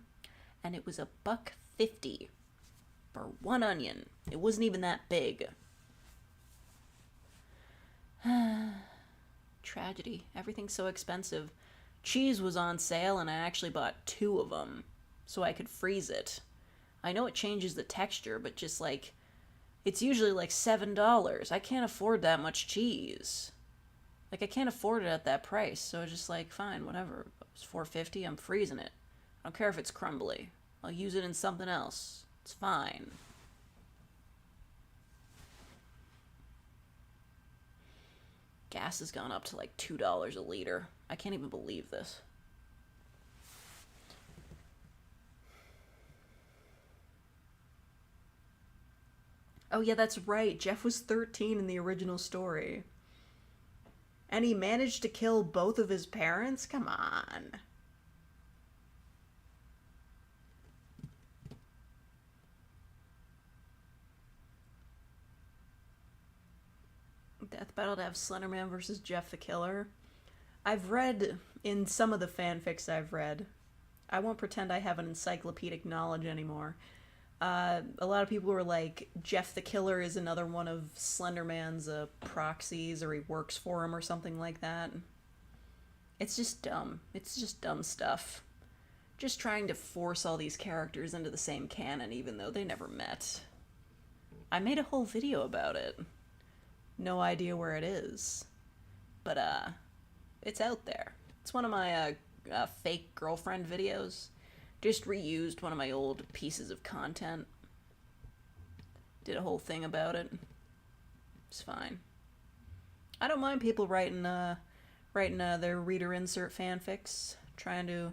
S1: and it was $1.50 for one onion. It wasn't even that big. Tragedy. Everything's so expensive. Cheese was on sale, and I actually bought 2 of them so I could freeze it. I know it changes the texture, but just like, it's usually like $7. I can't afford that much cheese. Like, I can't afford it at that price, so it's just like, fine, whatever. It's $4.50, I'm freezing it. I don't care if it's crumbly. I'll use it in something else. It's fine. Gas has gone up to like $2 a liter. I can't even believe this. Oh yeah, that's right. Jeff was 13 in the original story. And he managed to kill both of his parents? Come on. Death Battle to have Slenderman versus Jeff the Killer. I've read, in some of the fanfics I've read, I won't pretend I have an encyclopedic knowledge anymore. A lot of people were like, Jeff the Killer is another one of Slenderman's proxies, or he works for him or something like that. It's just dumb. It's just dumb stuff. Just trying to force all these characters into the same canon even though they never met. I made a whole video about it. No idea where it is. But, it's out there. It's one of my, fake girlfriend videos. Just reused one of my old pieces of content. Did a whole thing about it. It's fine. I don't mind people writing their reader insert fanfics, trying to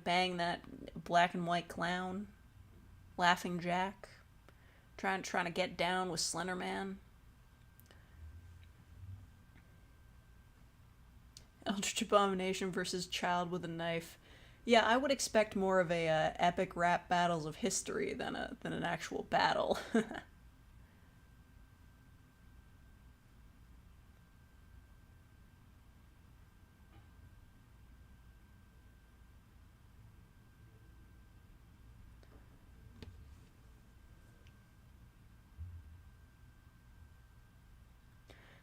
S1: bang that black and white clown, Laughing Jack, trying to get down with Slenderman. Eldritch Abomination versus Child with a Knife. Yeah, I would expect more of a epic rap battles of history than an actual battle.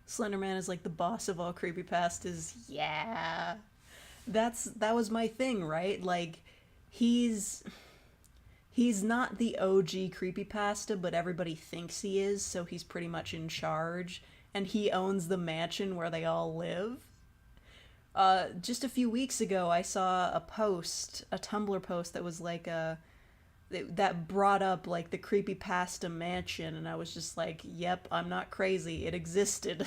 S1: Slenderman is like the boss of all creepypastas. Yeah. That was my thing, right? Like, he's not the OG creepypasta, but everybody thinks he is, so he's pretty much in charge, and he owns the mansion where they all live. Just a few weeks ago, I saw a Tumblr post that was like that brought up like the creepypasta mansion, and I was just like, yep, I'm not crazy, it existed.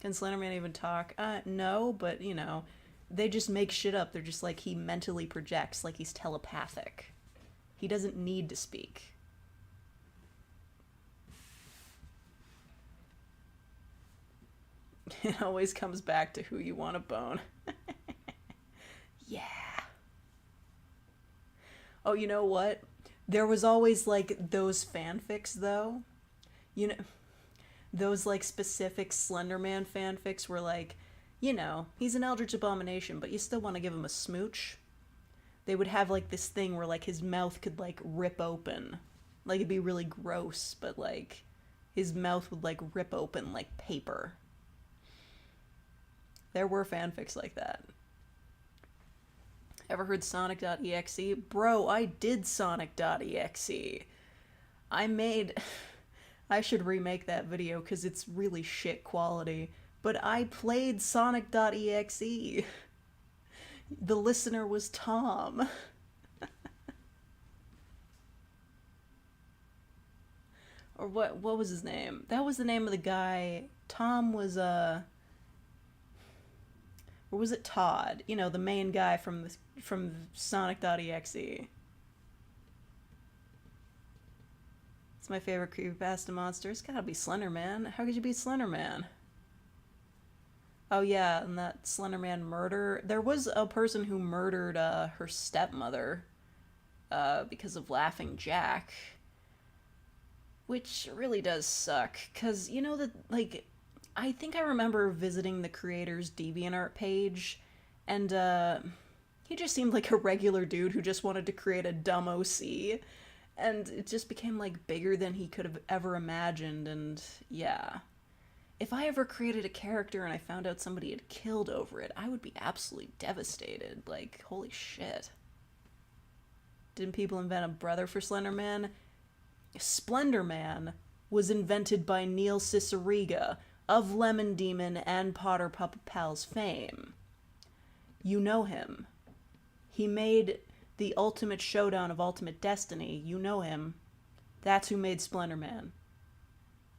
S1: Can Slenderman even talk? No, but you know, they just make shit up. They're just like, he mentally projects, like he's telepathic. He doesn't need to speak. It always comes back to who you want to bone. Yeah. Oh, you know what? There was always, like, those fanfics, though. You know, those, like, specific Slenderman fanfics were like, you know, he's an Eldritch Abomination, but you still want to give him a smooch. They would have, like, this thing where, like, his mouth could, like, rip open. Like, it'd be really gross, but, like, his mouth would, like, rip open like paper. There were fanfics like that. Ever heard Sonic.exe? Bro, I did Sonic.exe. I made... I should remake that video because it's really shit quality. But I played Sonic.exe. The listener was Tom. Or what was his name? That was the name of the guy. Tom was or was it Todd? You know, the main guy from Sonic.exe. It's my favorite creepypasta monster. It's gotta be Slender Man. How could you beat Slender Man? Oh yeah, and that Slender Man murder. There was a person who murdered her stepmother because of Laughing Jack, which really does suck. Cause you know that, like, I think I remember visiting the creator's DeviantArt page, and he just seemed like a regular dude who just wanted to create a dumb OC, and it just became like bigger than he could have ever imagined. And yeah, if I ever created a character and I found out somebody had killed over it, I would be absolutely devastated. Like, holy shit. Didn't people invent a brother for Slender Man? Splendor Man was invented by Neil Cicierega of Lemon Demon and Potter Puppet Pals fame. You know him. He made the Ultimate Showdown of Ultimate Destiny. You know him. That's who made Splendor Man.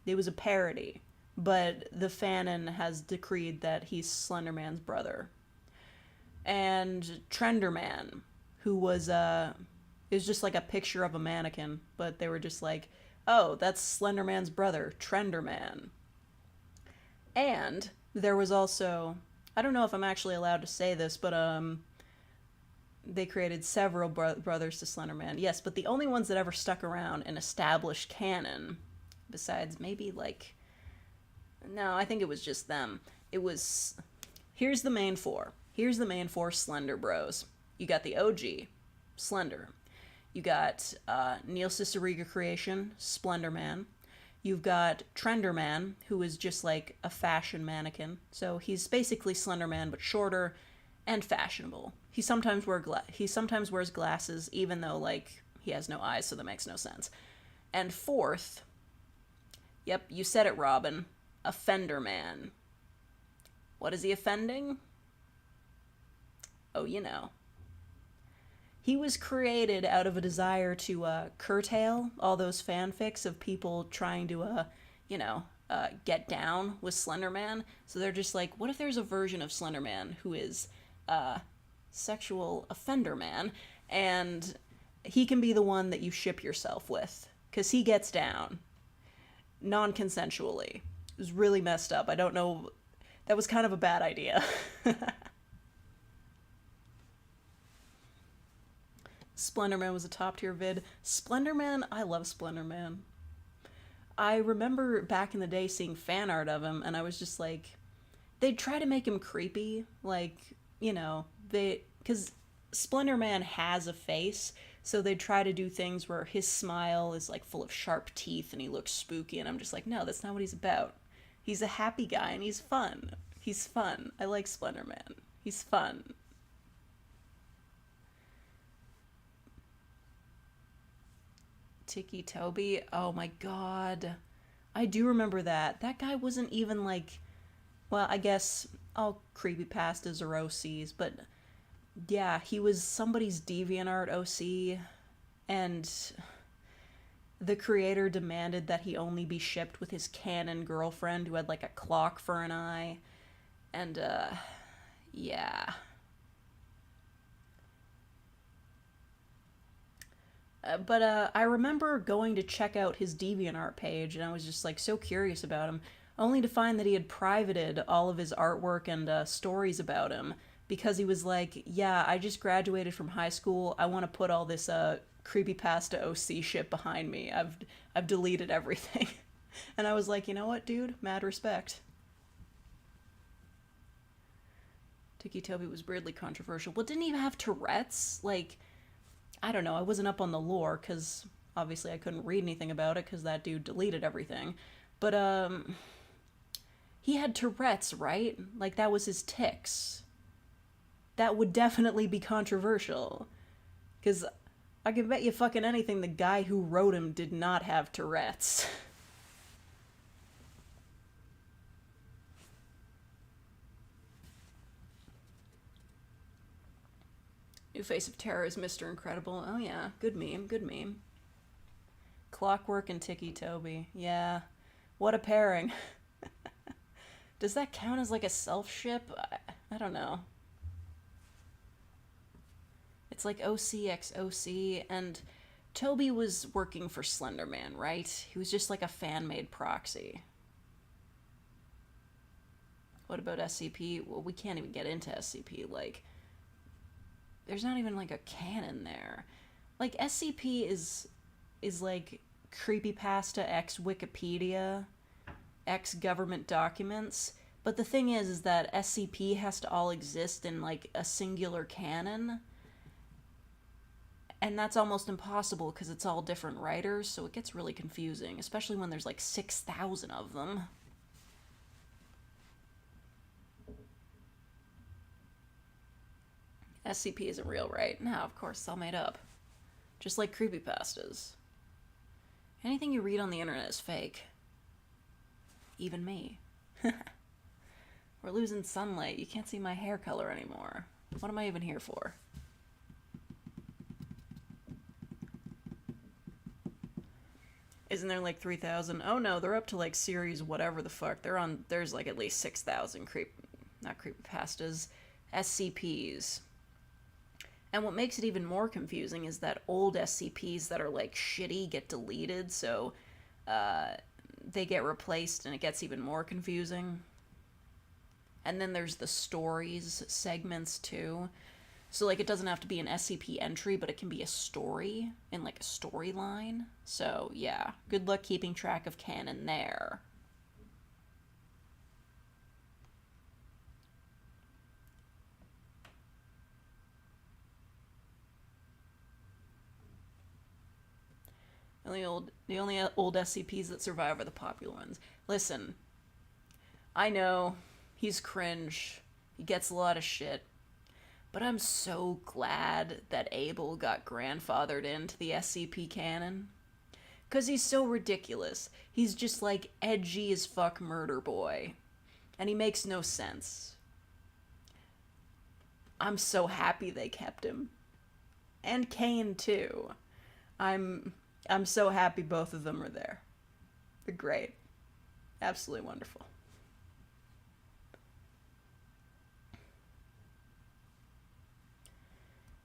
S1: It was a parody, but the fanon has decreed that he's Slender Man's brother. And Trender Man, who was it was just like a picture of a mannequin, but they were just like, oh, that's Slender Man's brother, Trender Man. And there was also, I don't know if I'm actually allowed to say this, but they created several brothers to Slender Man. Yes, but the only ones that ever stuck around in established canon, besides maybe like, no, I think it was just them. It was, here's the main four. Here's the main four Slender Bros. You got the OG, Slender. You got Neil Cicierega creation, Splendor Man. You've got Trender Man, who is just like a fashion mannequin. So he's basically Slender Man, but shorter and fashionable. He sometimes wears glasses, even though like he has no eyes, so that makes no sense. And fourth, yep, you said it, Robin, Offender Man. What is he offending? Oh, you know. He was created out of a desire to curtail all those fanfics of people trying to, get down with Slender Man. So they're just like, what if there's a version of Slender Man who is sexual offender man, and he can be the one that you ship yourself with, because he gets down non-consensually. It was really messed up. I don't know. That was kind of a bad idea. Splendor Man was a top tier vid. Splendor Man, I love Splendor Man. I remember back in the day seeing fan art of him, and I was just like, they'd try to make him creepy, like, because Splendor Man has a face, so they'd try to do things where his smile is like full of sharp teeth and he looks spooky, and I'm just like, no, that's not what he's about. He's a happy guy and he's fun. He's fun. I like Splendor Man. He's fun. Tiki Toby, oh my god. I do remember that. That guy wasn't even like, well, I guess all creepypastas are OCs, but yeah, he was somebody's DeviantArt OC, and the creator demanded that he only be shipped with his canon girlfriend who had like a clock for an eye, and yeah. But I remember going to check out his DeviantArt page, and I was just like so curious about him, only to find that he had privated all of his artwork and stories about him, because he was like, yeah, I just graduated from high school, I want to put all this creepypasta OC shit behind me, I've deleted everything. And I was like, you know what, dude, mad respect. Tiki Toby was weirdly controversial. Well, didn't he have Tourette's? Like, I don't know, I wasn't up on the lore, because Obviously, I couldn't read anything about it because that dude deleted everything. But, he had Tourette's, right? Like, that was his tics. That would definitely be controversial. Because I can bet you fucking anything the guy who wrote him did not have Tourette's. New Face of Terror is Mr. Incredible. Oh yeah, good meme, good meme. Clockwork and Tiki Toby. Yeah. What a pairing. Does that count as like a self-ship? I don't know. It's like OC OC, and Toby was working for Slenderman, right? He was just like a fan-made proxy. What about SCP? Well, we can't even get into SCP. Like, there's not even like a canon there. Like, SCP is like creepypasta x Wikipedia x government documents. But the thing is that SCP has to all exist in like a singular canon. And that's almost impossible because it's all different writers, so it gets really confusing, especially when there's like 6,000 of them. SCP isn't real, right? No, of course, it's all made up. Just like creepypastas. Anything you read on the internet is fake. Even me. We're losing sunlight. You can't see my hair color anymore. What am I even here for? Isn't there like 3,000? Oh no, they're up to like series whatever the fuck. There's like at least 6,000 not creepypastas, SCPs. And what makes it even more confusing is that old SCPs that are like shitty get deleted, so they get replaced and it gets even more confusing. And then there's the stories segments too. So, like, it doesn't have to be an SCP entry, but it can be a story in, like, a storyline. So, yeah, good luck keeping track of canon there. The only old SCPs that survive are the popular ones. Listen, I know he's cringe. He gets a lot of shit. But I'm so glad that Abel got grandfathered into the SCP canon. Because he's so ridiculous. He's just like edgy as fuck murder boy. And he makes no sense. I'm so happy they kept him. And Kane too. I'm so happy both of them are there. They're great. Absolutely wonderful.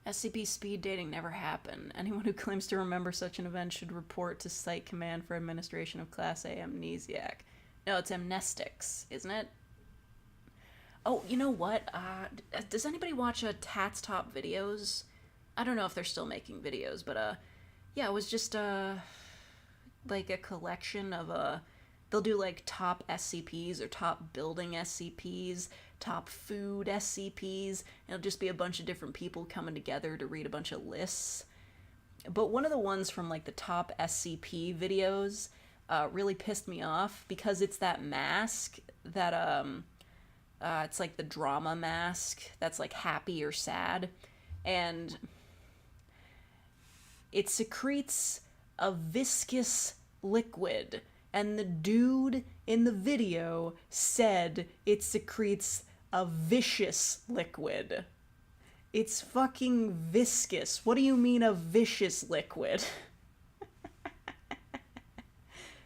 S1: SCP speed dating never happened. Anyone who claims to remember such an event should report to Site Command for Administration of Class A Amnesiac. No, it's amnestics, isn't it? Oh, you know what? Does anybody watch Tats Top Videos? I don't know if they're still making videos, but yeah, it was just like a collection of they'll do like top SCPs or top building SCPs, top food SCPs, and it'll just be a bunch of different people coming together to read a bunch of lists. But one of the ones from like the top SCP videos really pissed me off because it's that mask that it's like the drama mask that's like happy or sad, and it secretes a viscous liquid. And the dude in the video said it secretes a vicious liquid. It's fucking viscous. What do you mean a vicious liquid?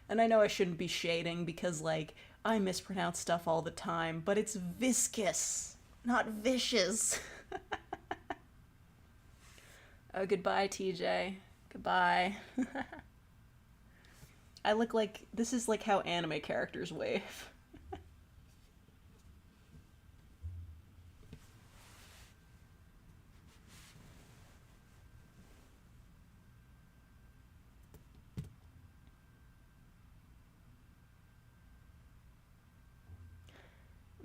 S1: And I know I shouldn't be shading because, like, I mispronounce stuff all the time, but it's viscous, not vicious. Oh, goodbye, TJ. Goodbye. I look like, this is like how anime characters wave.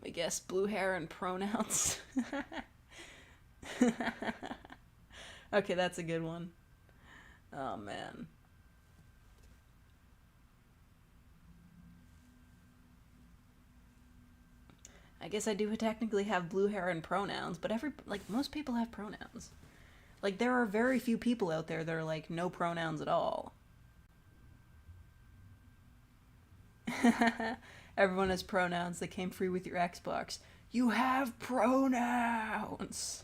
S1: I guess blue hair and pronouns. Okay, that's a good one. Oh, man. I guess I do technically have blue hair and pronouns, but most people have pronouns. Like, there are very few people out there that are like, no pronouns at all. Everyone has pronouns that came free with your Xbox. You have pronouns!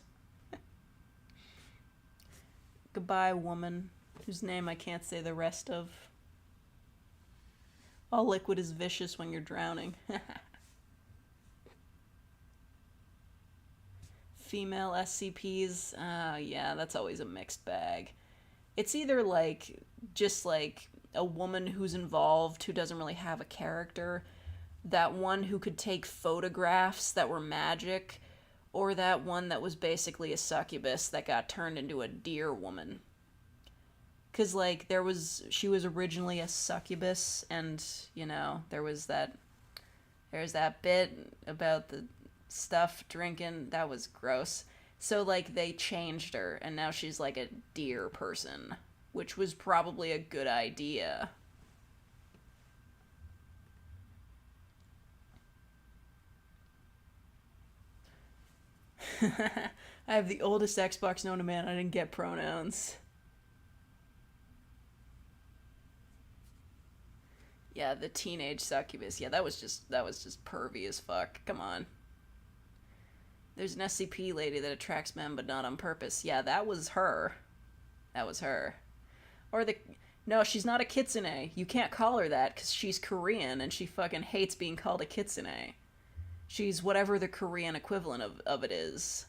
S1: Goodbye, woman, whose name I can't say the rest of. All liquid is vicious when you're drowning. Female SCPs, yeah, that's always a mixed bag. It's either like just like a woman who's involved who doesn't really have a character, that one who could take photographs that were magic, or that one that was basically a succubus that got turned into a deer woman. Cause like she was originally a succubus, and there's that bit about the stuff drinking that was gross. So like they changed her, and now she's like a deer person, which was probably a good idea. I have the oldest Xbox known to man. I didn't get pronouns. Yeah, the teenage succubus. Yeah, that was just pervy as fuck. Come on. There's an SCP lady that attracts men, but not on purpose. Yeah, that was her. That was her. Or no, she's not a kitsune. You can't call her that because she's Korean and she fucking hates being called a kitsune. She's whatever the Korean equivalent of it is.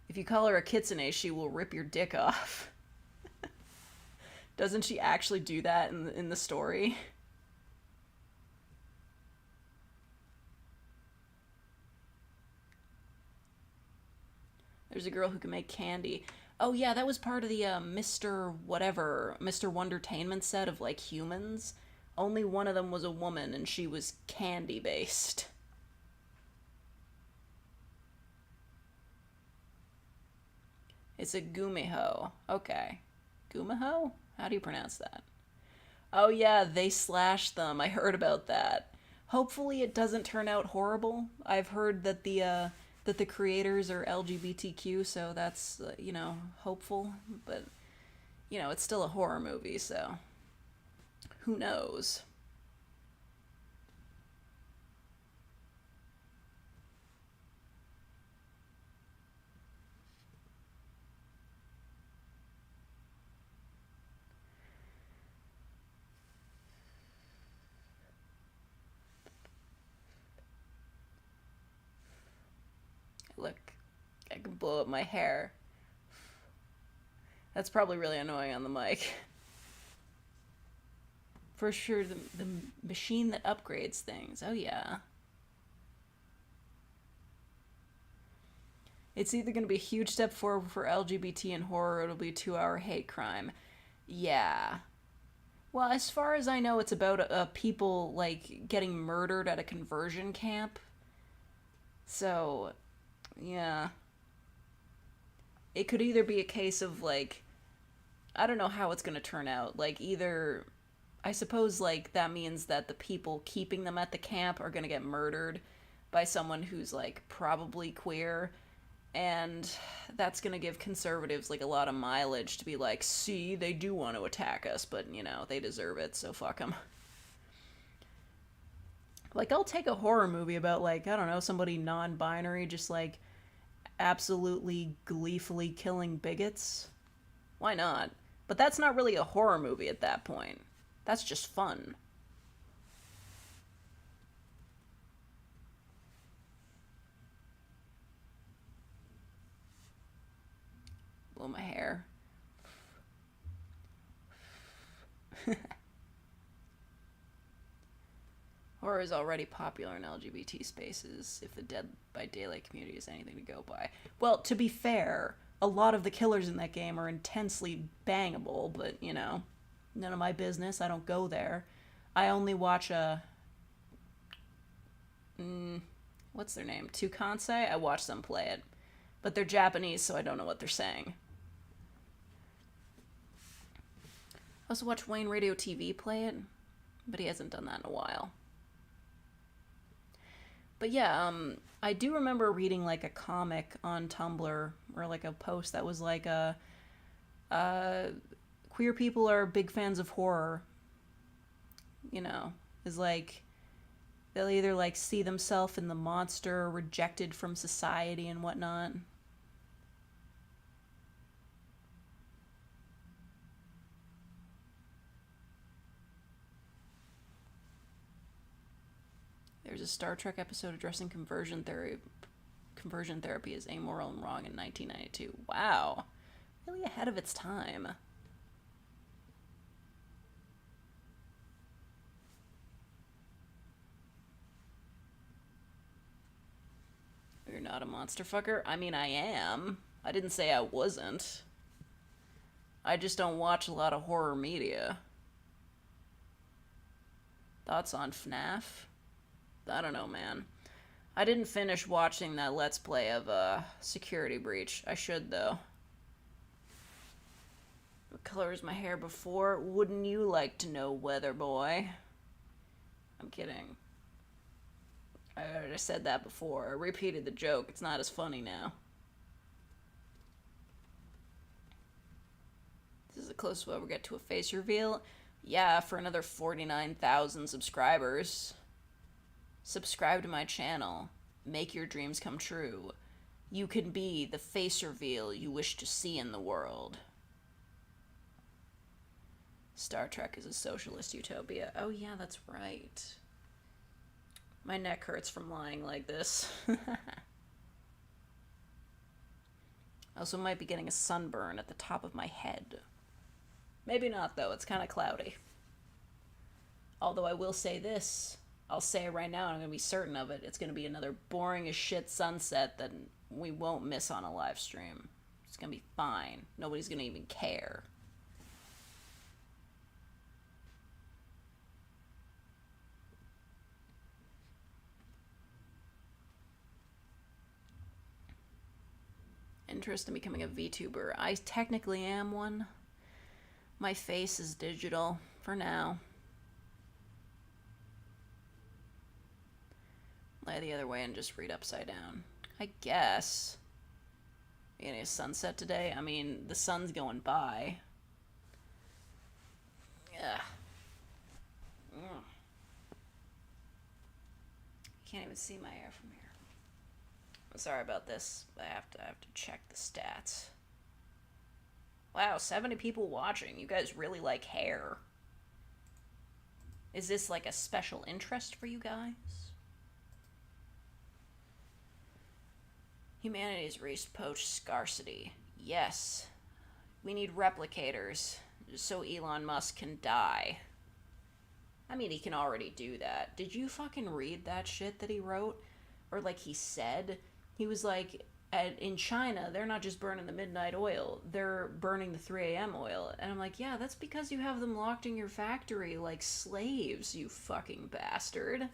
S1: If you call her a kitsune, she will rip your dick off. Doesn't she actually do that in the story? There's a girl who can make candy. Oh yeah, that was part of the Mr. Wondertainment set of like humans. Only one of them was a woman, and she was candy based. It's a gumiho. Okay. Gumiho? How do you pronounce that? Oh yeah, they slashed them. I heard about that. Hopefully it doesn't turn out horrible. I've heard that the creators are LGBTQ, so that's hopeful, but it's still a horror movie, so who knows. Look, I can blow up my hair. That's probably really annoying on the mic. For sure, the machine that upgrades things. Oh, yeah. It's either going to be a huge step forward for LGBT and horror, or it'll be a 2-hour hate crime. Yeah. Well, as far as I know, it's about people, like, getting murdered at a conversion camp. So, yeah. It could either be a case of, like, I don't know how it's going to turn out. Like, either, I suppose, like, that means that the people keeping them at the camp are going to get murdered by someone who's, like, probably queer. And that's going to give conservatives, like, a lot of mileage to be like, see, they do want to attack us, but, they deserve it, so fuck them. Like, I'll take a horror movie about, like, I don't know, somebody non-binary just, like, absolutely gleefully killing bigots. Why not? But that's not really a horror movie at that point. That's just fun. Blow my hair. Horror is already popular in LGBT spaces, if the Dead by Daylight community is anything to go by. Well, to be fair, a lot of the killers in that game are intensely bangable, but, none of my business. I don't go there. I only watch what's their name? Tukansei? I watch them play it. But they're Japanese, so I don't know what they're saying. I also watch Wayne Radio TV play it, but he hasn't done that in a while. But yeah, I do remember reading like a comic on Tumblr or like a post that was like uh, queer people are big fans of horror. You know, is like they'll either like see themselves in the monster, rejected from society and whatnot. There's a Star Trek episode addressing conversion theory. Conversion therapy is amoral and wrong in 1992. Wow, really ahead of its time. You're not a monster fucker? I mean, I am. I didn't say I wasn't. I just don't watch a lot of horror media. Thoughts on FNAF? I don't know, man. I didn't finish watching that Let's Play of Security Breach. I should, though. What color is my hair before? Wouldn't you like to know, weather boy? I'm kidding. I already said that before. I repeated the joke. It's not as funny now. This is the closest we'll ever get to a face reveal. Yeah, for another 49,000 subscribers. Subscribe to my channel. Make your dreams come true. You can be the face reveal you wish to see in the world. Star Trek is a socialist utopia. Oh yeah, that's right. My neck hurts from lying like this. I also might be getting a sunburn at the top of my head. Maybe not, though. It's kind of cloudy. Although I will say this. I'll say it right now, and I'm going to be certain of it. It's going to be another boring as shit sunset that we won't miss on a live stream. It's going to be fine. Nobody's going to even care. Interest in becoming a VTuber. I technically am one. My face is digital for now. Lay the other way and just read upside down. I guess. Getting a sunset today? I mean, the sun's going by. Yeah. Can't even see my hair from here. I'm sorry about this. I have to check the stats. Wow, 70 people watching. You guys really like hair. Is this like a special interest for you guys? Humanity's reached post-scarcity. Yes. We need replicators, so Elon Musk can die. I mean, he can already do that. Did you fucking read that shit that he wrote? Or like he said? He was like, in China, they're not just burning the midnight oil, they're burning the 3 a.m. oil. And I'm like, yeah, that's because you have them locked in your factory like slaves, you fucking bastard.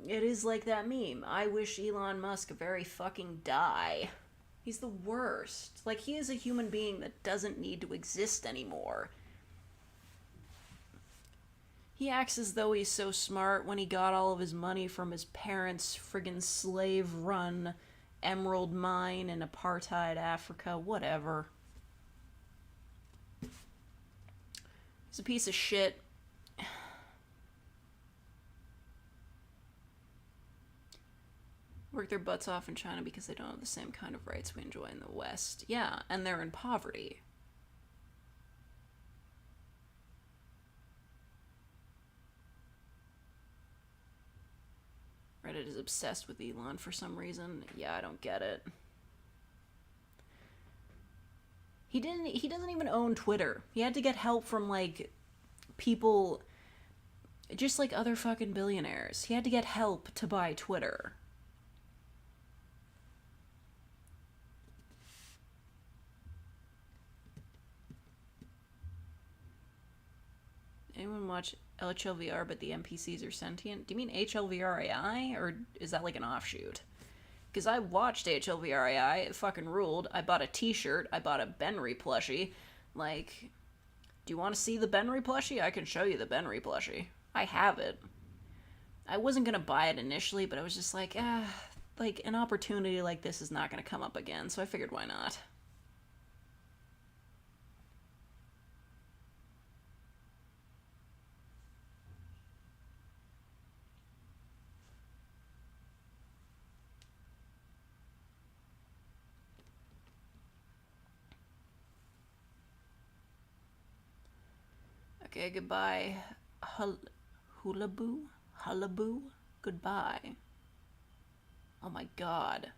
S1: It is like that meme. I wish Elon Musk a very fucking die. He's the worst. Like, he is a human being that doesn't need to exist anymore. He acts as though he's so smart when he got all of his money from his parents' friggin' slave-run emerald mine in apartheid Africa. Whatever. He's a piece of shit. Work their butts off in China because they don't have the same kind of rights we enjoy in the West. Yeah, and they're in poverty. Reddit is obsessed with Elon for some reason. Yeah, I don't get it. He doesn't even own Twitter. He had to get help from like people just like other fucking billionaires. He had to get help to buy Twitter. Anyone watch HLVR but the NPCs are sentient? Do you mean HLVR AI? Or is that like an offshoot? Because I watched HLVR AI. It fucking ruled. I bought a t-shirt. I bought a Benry plushie. Like, do you want to see the Benry plushie? I can show you the Benry plushie. I have it. I wasn't gonna buy it initially, but I was just like, like an opportunity like this is not gonna come up again, so I figured why not. Okay, goodbye. Hulaboo? Hullaboo? Goodbye. Oh my god.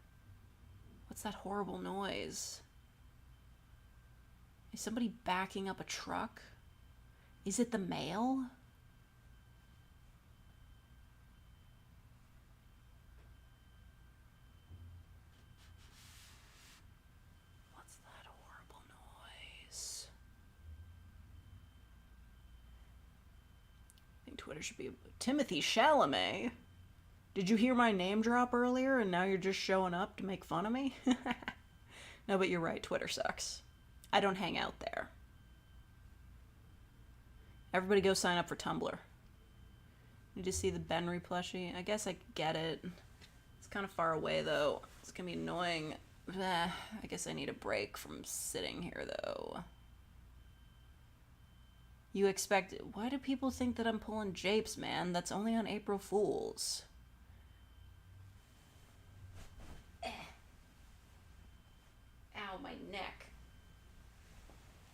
S1: What's that horrible noise? Is somebody backing up a truck? Is it the mail? What's that horrible noise? I think Twitter should be... Timothy Chalamet? Did you hear my name drop earlier and now you're just showing up to make fun of me? No, but you're right, Twitter sucks. I don't hang out there. Everybody go sign up for Tumblr. Need to see the Benry plushie? I guess I get it. It's kind of far away, though. It's gonna be annoying. I guess I need a break from sitting here, though. You expect... Why do people think that I'm pulling japes, man? That's only on April Fools. Ow, my neck.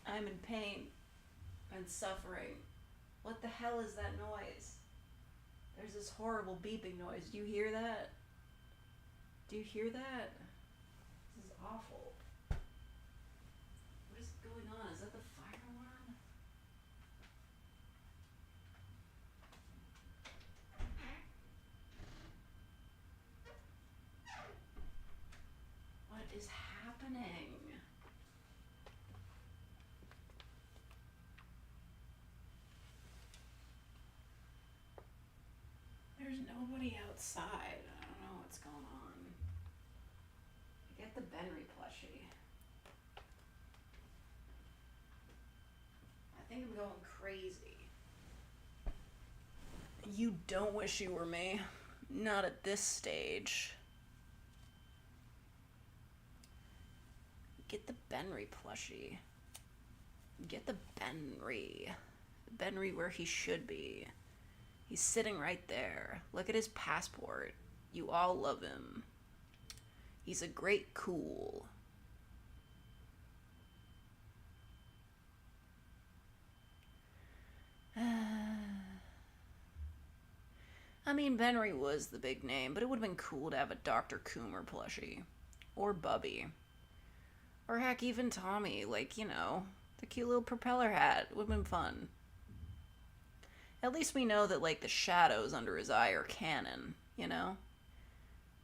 S1: I'm in pain and suffering. What the hell is that noise? There's this horrible beeping noise. Do you hear that? Do you hear that? This is awful. What is going on? Is that the fire alarm? What is happening? There's nobody outside. I don't know what's going on. I get the Benry plushie. I think I'm going crazy. You don't wish you were me. Not at this stage. Get the Benry plushie. Get the Benry. Benry where he should be. He's sitting right there. Look at his passport. You all love him. He's a great cool. I mean, Benry was the big name, but it would have been cool to have a Dr. Coomer plushie. Or Bubby. Or heck, even Tommy. Like, you know, the cute little propeller hat. It would have been fun. At least we know that, like, the shadows under his eye are canon, you know?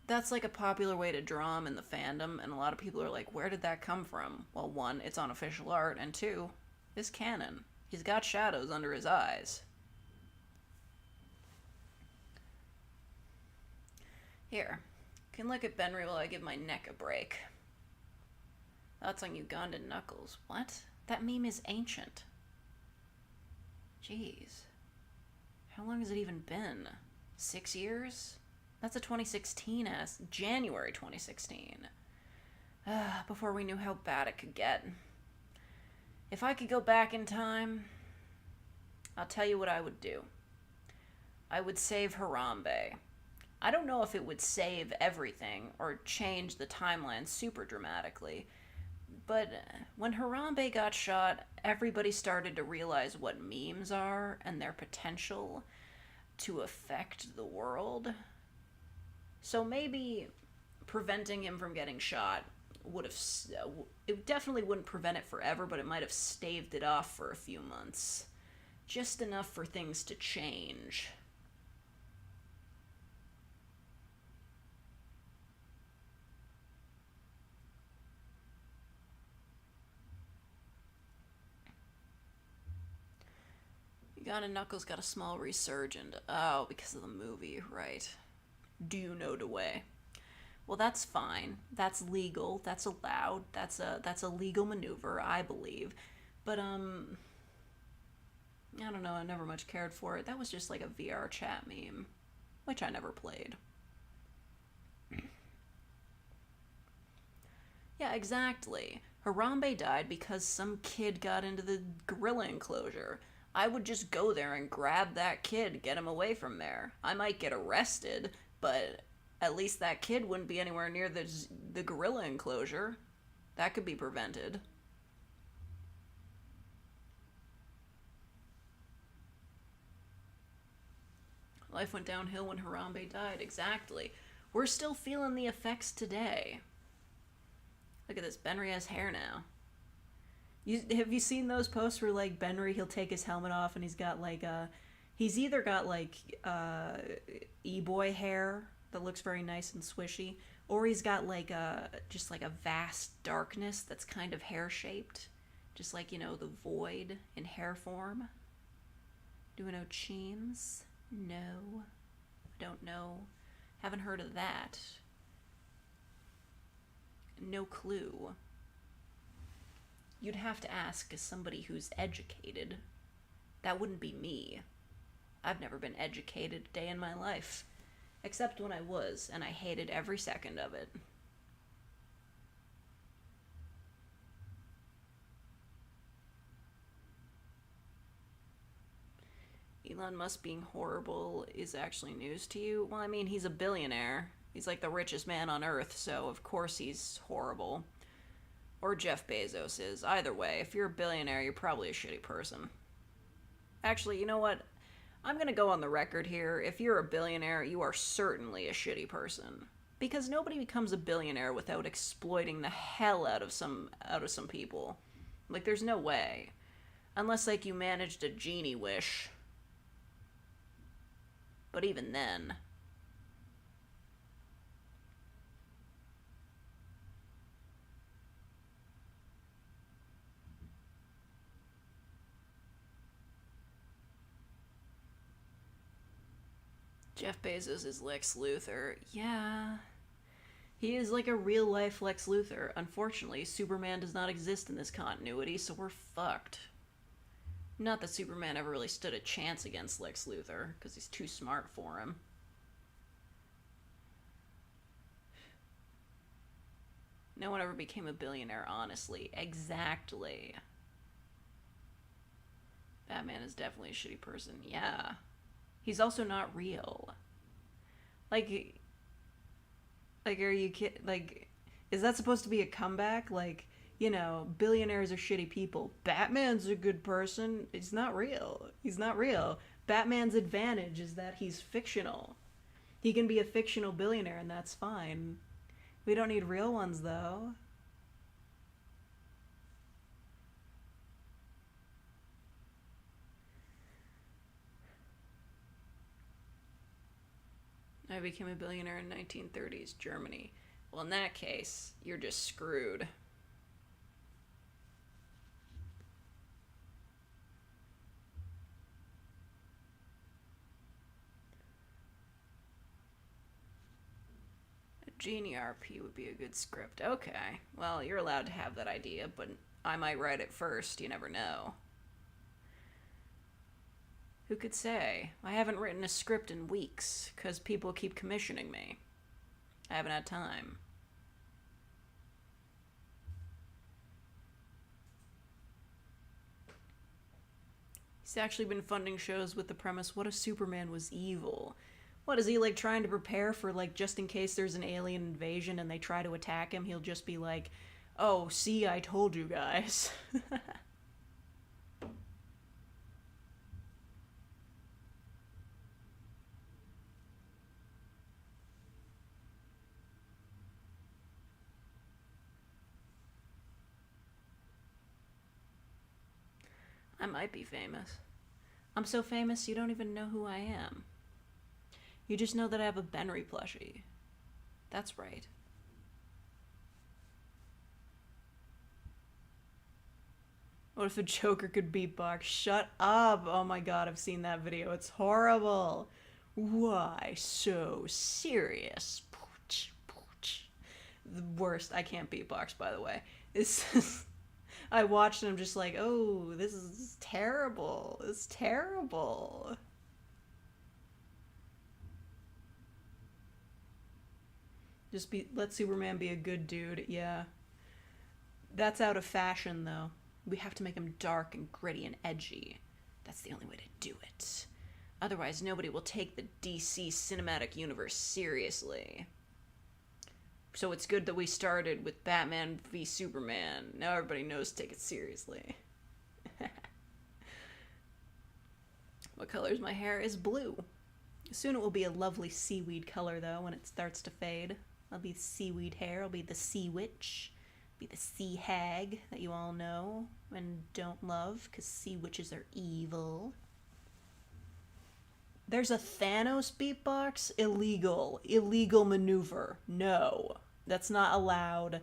S1: That's, like, a popular way to draw him in the fandom, and a lot of people are like, where did that come from? Well, one, it's on official art, and two, it's canon. He's got shadows under his eyes. Here, you can look at Benry while I give my neck a break. Thoughts on Ugandan Knuckles. What? That meme is ancient. Jeez. How long has it even been? 6 years? That's a 2016 ass. January 2016. Before we knew how bad it could get. If I could go back in time, I'll tell you what I would do. I would save Harambe. I don't know if it would save everything or change the timeline super dramatically, but when Harambe got shot, everybody started to realize what memes are and their potential to affect the world. So maybe preventing him from getting shot would have... It definitely wouldn't prevent it forever, but it might have staved it off for a few months. Just enough for things to change. Uganda Knuckles got a small resurgence. Oh, because of the movie, right. Do you know the way? Well, that's fine. That's legal. That's allowed. That's a legal maneuver, I believe. But, I don't know. I never much cared for it. That was just like a VR chat meme. which I never played. Yeah, exactly. Harambe died because some kid got into the gorilla enclosure. I would just go there and grab that kid, get him away from there. I might get arrested, but at least that kid wouldn't be anywhere near the gorilla enclosure. That could be prevented. Life went downhill when Harambe died, exactly. We're still feeling the effects today. Look at this, Benry has hair now. Have you seen those posts where, like, Benry, he'll take his helmet off and he's got, like, he's either got, like, e-boy hair that looks very nice and swishy, or he's got, like, just, like, a vast darkness that's kind of hair-shaped. Just like, you know, the void in hair form. Do we know Cheens? No. Don't know. Haven't heard of that. No clue. You'd have to ask as somebody who's educated. That wouldn't be me. I've never been educated a day in my life. Except when I was, and I hated every second of it. Elon Musk being horrible is actually news to you? Well, I mean, he's a billionaire. He's like the richest man on Earth, so of course he's horrible. Or Jeff Bezos is. Either way, if you're a billionaire, you're probably a shitty person. Actually, you know what? I'm gonna go on the record here. If you're a billionaire, you are certainly a shitty person. Because nobody becomes a billionaire without exploiting the hell out of some people. Like, there's no way. Unless, like, you managed a genie wish. But even then... Jeff Bezos is Lex Luthor. Yeah. He is like a real-life Lex Luthor. Unfortunately, Superman does not exist in this continuity, so we're fucked. Not that Superman ever really stood a chance against Lex Luthor, because he's too smart for him. No one ever became a billionaire, honestly. Exactly. Batman is definitely a shitty person. Yeah. He's also not real. Like, are you kidding? Like, is that supposed to be a comeback? Like, you know, billionaires are shitty people. Batman's a good person. It's not real. He's not real. Batman's advantage is that he's fictional. He can be a fictional billionaire, and that's fine. We don't need real ones, though. I became a billionaire in 1930s Germany. Well, in that case, you're just screwed. A Genie RP would be a good script. Okay. Well, you're allowed to have that idea, but I might write it first. You never know. Who could say? I haven't written a script in weeks, because people keep commissioning me. I haven't had time. He's actually been funding shows with the premise, what if Superman was evil? What, is he, like, trying to prepare for, like, just in case there's an alien invasion and they try to attack him, he'll just be like, oh, see, I told you guys. I might be famous. I'm so famous you don't even know who I am. You just know that I have a Benry plushie. That's right. What if a Joker could beatbox? Shut up! Oh my god, I've seen that video. It's horrible. Why so serious? The worst. I can't beatbox, by the way. It's I watched and I'm just like, oh, this is terrible. It's terrible. Let Superman be a good dude. Yeah. That's out of fashion, though. We have to make him dark and gritty and edgy. That's the only way to do it. Otherwise, nobody will take the DC cinematic universe seriously. So it's good that we started with Batman v Superman. Now everybody knows to take it seriously. What color is my hair? Is blue. Soon it will be a lovely seaweed color, though, when it starts to fade. I'll be seaweed hair. I'll be the sea witch. Be the sea hag that you all know and don't love, because sea witches are evil. There's a Thanos beatbox? Illegal. Illegal maneuver. No. That's not allowed.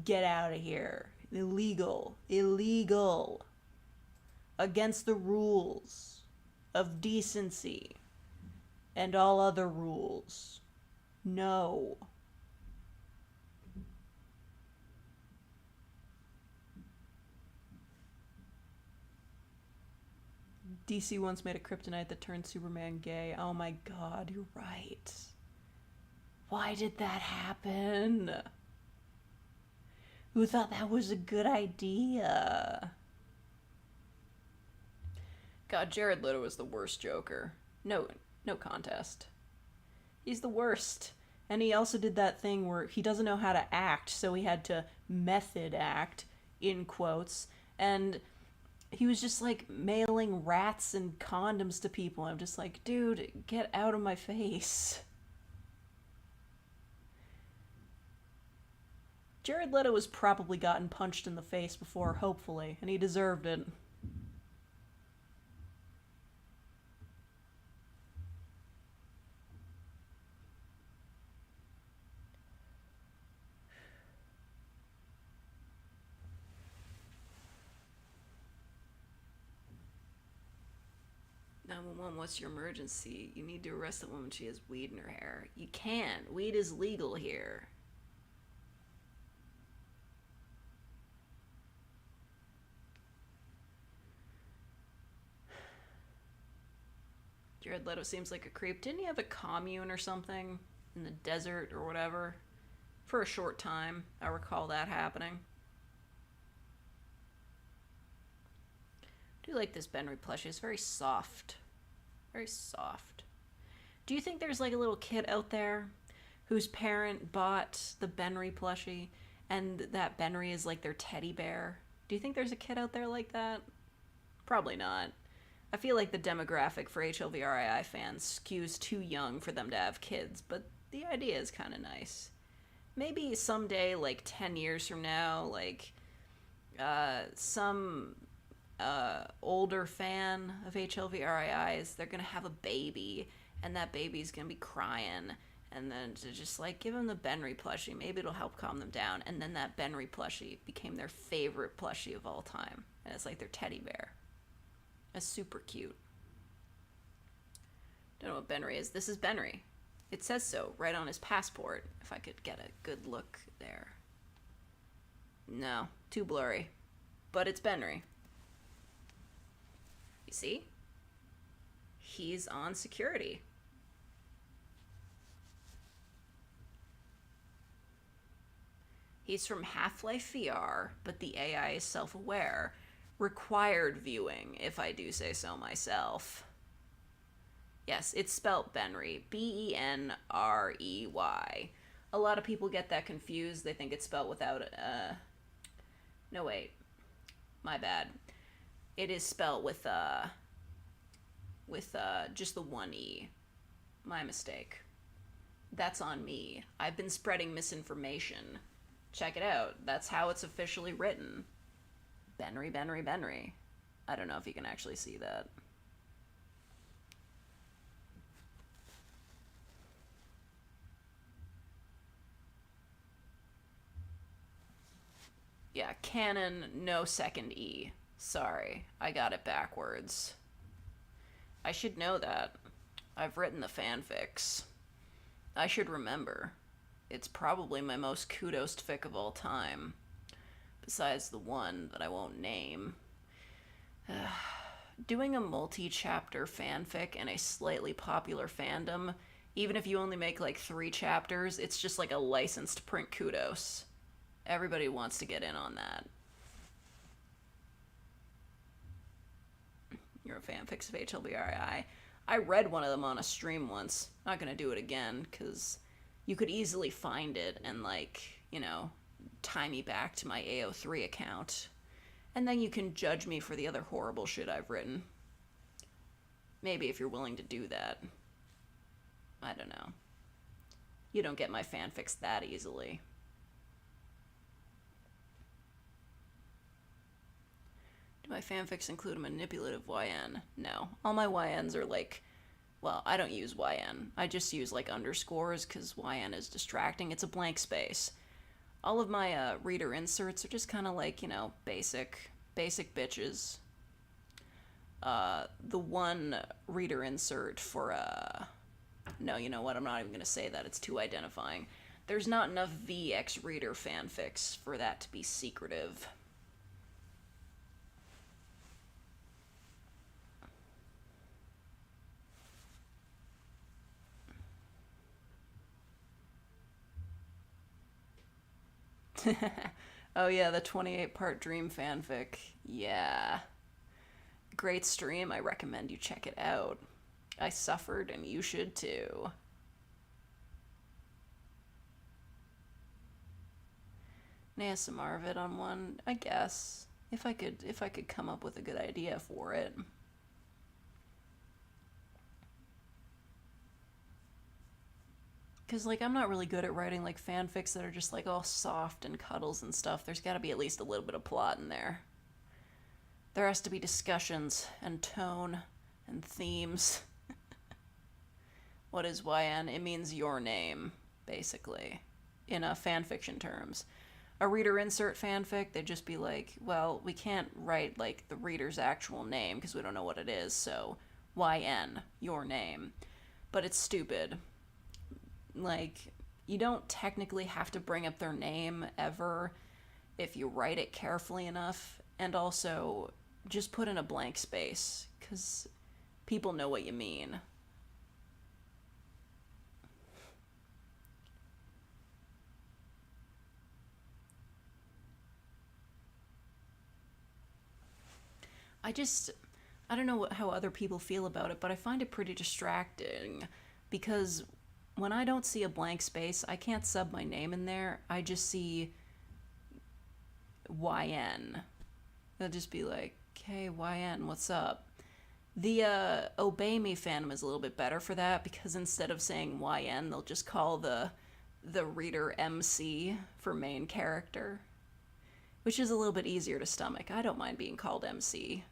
S1: Get out of here. Illegal. Illegal. Against the rules of decency and all other rules. No. DC once made a kryptonite that turned Superman gay. Oh my god, you're right. Why did that happen? Who thought that was a good idea? God, Jared Leto is the worst Joker. No contest. He's the worst. And he also did that thing where he doesn't know how to act, so he had to method act, in quotes, and he was just like mailing rats and condoms to people. I'm just like, dude, get out of my face. Jared Leto has probably gotten punched in the face before, hopefully, and he deserved it. What's your emergency? You need to arrest the woman. She has weed in her hair. You can't. Weed is legal here. Jared Leto seems like a creep. Didn't he have a commune or something in the desert or whatever? For a short time, I recall that happening. I do like this Benry plushie. It's very soft. Very soft. Do you think there's like a little kid out there whose parent bought the Benry plushie and that Benry is like their teddy bear? Do you think there's a kid out there like that? Probably not. I feel like the demographic for HLVRII fans skews too young for them to have kids, but the idea is kind of nice. Maybe someday, like 10 years from now, like some older fan of HLVRIIs, they're gonna have a baby, and that baby's gonna be crying, and then to just like give them the Benry plushie, maybe it'll help calm them down, and then that Benry plushie became their favorite plushie of all time, and it's like their teddy bear. That's super cute. Don't know what Benry is. This is Benry. It says so right on his passport, if I could get a good look there. No, too blurry, but it's Benry. You see? He's on security. He's from Half-Life VR, but the AI is self-aware. Required viewing, if I do say so myself. Yes, it's spelt Benry. Benrey. A lot of people get that confused. They think it's spelt without no, wait. My bad. It is spelled with just the one E. My mistake. That's on me. I've been spreading misinformation. Check it out. That's how it's officially written. Benry, Benry, Benry. I don't know if you can actually see that. Yeah, canon, no second E. Sorry, I got it backwards. I should know that. I've written the fanfics. I should remember. It's probably my most kudosed fic of all time. Besides the one that I won't name. Doing a multi-chapter fanfic in a slightly popular fandom Even if you only make like 3 chapters, it's just like a license to print kudos. Everybody wants to get in on that. You're a fanfics of HLBRI. I read one of them on a stream once. Not gonna do it again, because you could easily find it and, like, tie me back to my AO3 account. And then you can judge me for the other horrible shit I've written. Maybe if you're willing to do that. I don't know. You don't get my fanfics that easily. Do my fanfics include a manipulative YN? No. All my YNs are like, well, I don't use YN. I just use like underscores because YN is distracting. It's a blank space. All of my reader inserts are just kind of like, basic bitches. The one reader insert for, no, you know what, I'm not even going to say that. It's too identifying. There's not enough VX reader fanfics for that to be secretive. Oh yeah, the 28-part Dream fanfic. Yeah. Great stream. I recommend you check it out. I suffered and you should too. An ASMR vid on one, I guess. If I could come up with a good idea for it. Because, like, I'm not really good at writing, like, fanfics that are just, like, all soft and cuddles and stuff. There's got to be at least a little bit of plot in there. There has to be discussions and tone and themes. What is YN? It means your name, basically, in fanfiction terms. A reader insert fanfic, they'd just be like, well, we can't write, like, the reader's actual name because we don't know what it is, so YN, your name. But it's stupid. Like, you don't technically have to bring up their name ever if you write it carefully enough, and also just put in a blank space, because people know what you mean. I don't know how other people feel about it, but I find it pretty distracting, because when I don't see a blank space, I can't sub my name in there. I just see YN. They'll just be like, hey, YN, what's up? The Obey Me fandom is a little bit better for that, because instead of saying YN, they'll just call the reader MC for main character, which is a little bit easier to stomach. I don't mind being called MC.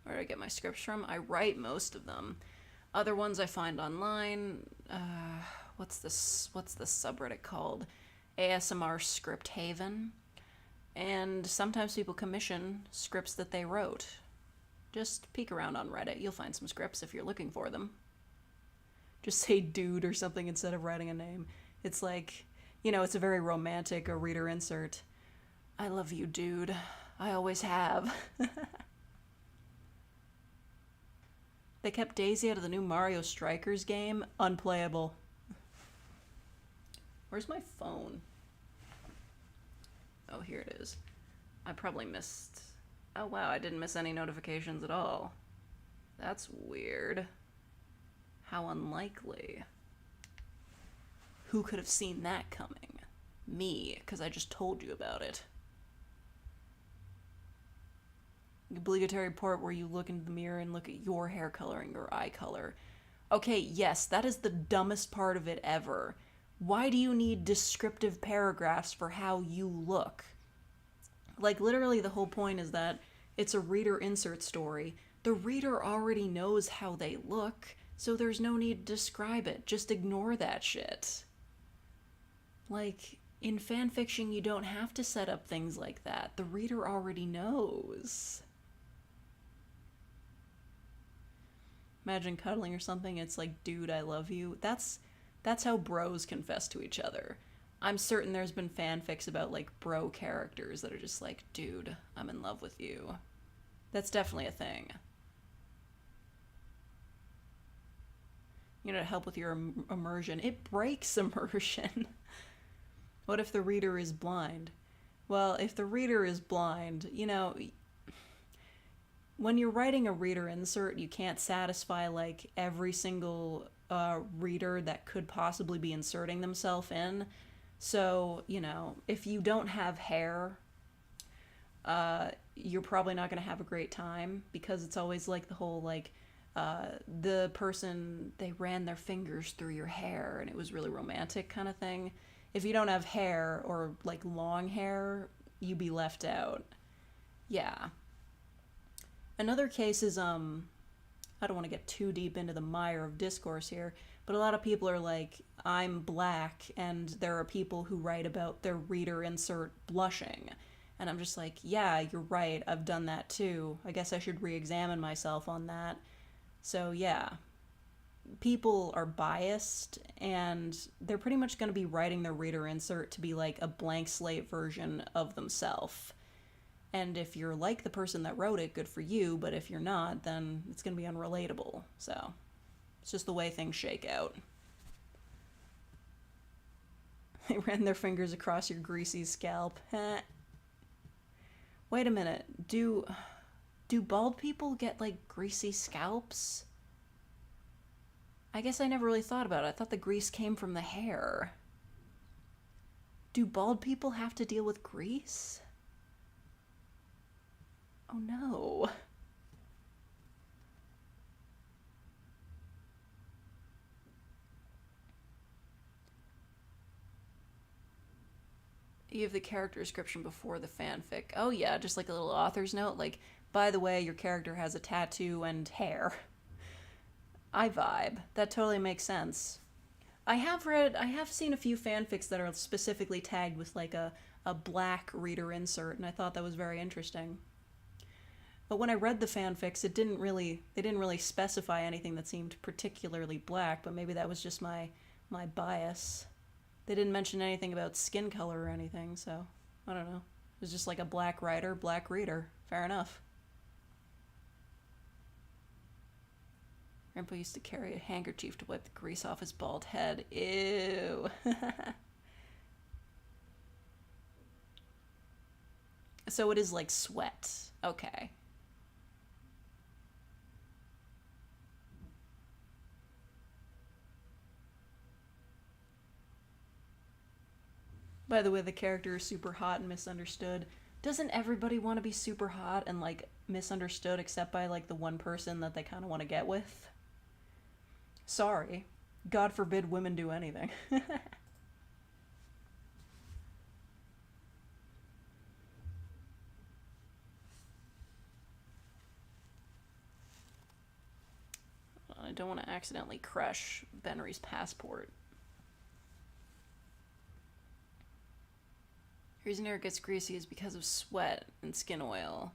S1: Where do I get my scripts from? I write most of them. Other ones I find online. What's the subreddit called? ASMR Script Haven. And sometimes people commission scripts that they wrote. Just peek around on Reddit. You'll find some scripts if you're looking for them. Just say dude or something instead of writing a name. It's like, it's a very romantic reader insert. I love you, dude. I always have. They kept Daisy out of the new Mario Strikers game. Unplayable. Where's my phone? Oh, here it is. I probably missed... Oh, wow, I didn't miss any notifications at all. That's weird. How unlikely. Who could have seen that coming? Me, because I just told you about it. The obligatory part where you look into the mirror and look at your hair coloring or eye color. Okay, yes, that is the dumbest part of it ever. Why do you need descriptive paragraphs for how you look? Like, literally the whole point is that it's a reader insert story. The reader already knows how they look, so there's no need to describe it. Just ignore that shit. Like, in fanfiction, you don't have to set up things like that. The reader already knows. Imagine cuddling or something, it's like, dude, I love you. That's how bros confess to each other. I'm certain there's been fanfics about like bro characters that are just like, dude, I'm in love with you. That's definitely a thing. You know, to help with your immersion. It breaks immersion. What if the reader is blind? Well, if the reader is blind, you know, when you're writing a reader insert, you can't satisfy like every single reader that could possibly be inserting themselves in. So, you know, if you don't have hair, you're probably not going to have a great time because it's always like the whole like the person they ran their fingers through your hair and it was really romantic kind of thing. If you don't have hair or like long hair, you be left out. Yeah. Another case is I don't want to get too deep into the mire of discourse here, but a lot of people are like, I'm black, and there are people who write about their reader insert blushing. And I'm just like, yeah, you're right, I've done that too. I guess I should re examine myself on that. So, yeah, people are biased, and they're pretty much going to be writing their reader insert to be like a blank slate version of themselves. And if you're like the person that wrote it, good for you, but if you're not, then it's going to be unrelatable. So, it's just the way things shake out. They ran their fingers across your greasy scalp. Wait a minute. Do bald people get like greasy scalps? I guess I never really thought about it. I thought the grease came from the hair. Do bald people have to deal with grease? Oh no. You have the character description before the fanfic. Oh yeah, just like a little author's note, like, by the way, your character has a tattoo and hair. I vibe. That totally makes sense. I have seen a few fanfics that are specifically tagged with like a black reader insert, and I thought that was very interesting. But when I read the fanfics, they didn't really specify anything that seemed particularly black, but maybe that was just my bias. They didn't mention anything about skin color or anything, so I don't know. It was just like a black writer, black reader. Fair enough. Grandpa used to carry a handkerchief to wipe the grease off his bald head. Ew. So it is like sweat. Okay. By the way, the character is super hot and misunderstood. Doesn't everybody want to be super hot and like misunderstood except by like the one person that they kind of want to get with? Sorry. God forbid women do anything. I don't want to accidentally crush Benry's passport. The reason hair gets greasy is because of sweat and skin oil.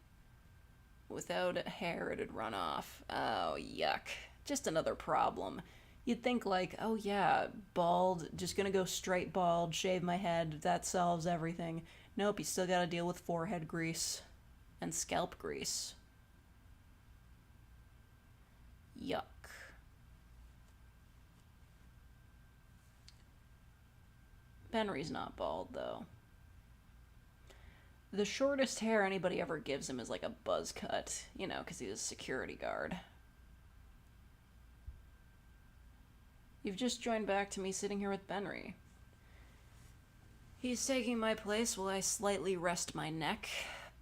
S1: Without hair, it'd run off. Oh, yuck. Just another problem. You'd think, like, oh yeah, bald, just gonna go straight bald, shave my head, that solves everything. Nope, you still gotta deal with forehead grease and scalp grease. Yuck. Benry's not bald, though. The shortest hair anybody ever gives him is like a buzz cut, you know, because he's a security guard. You've just joined back to me sitting here with Benry. He's taking my place while I slightly rest my neck,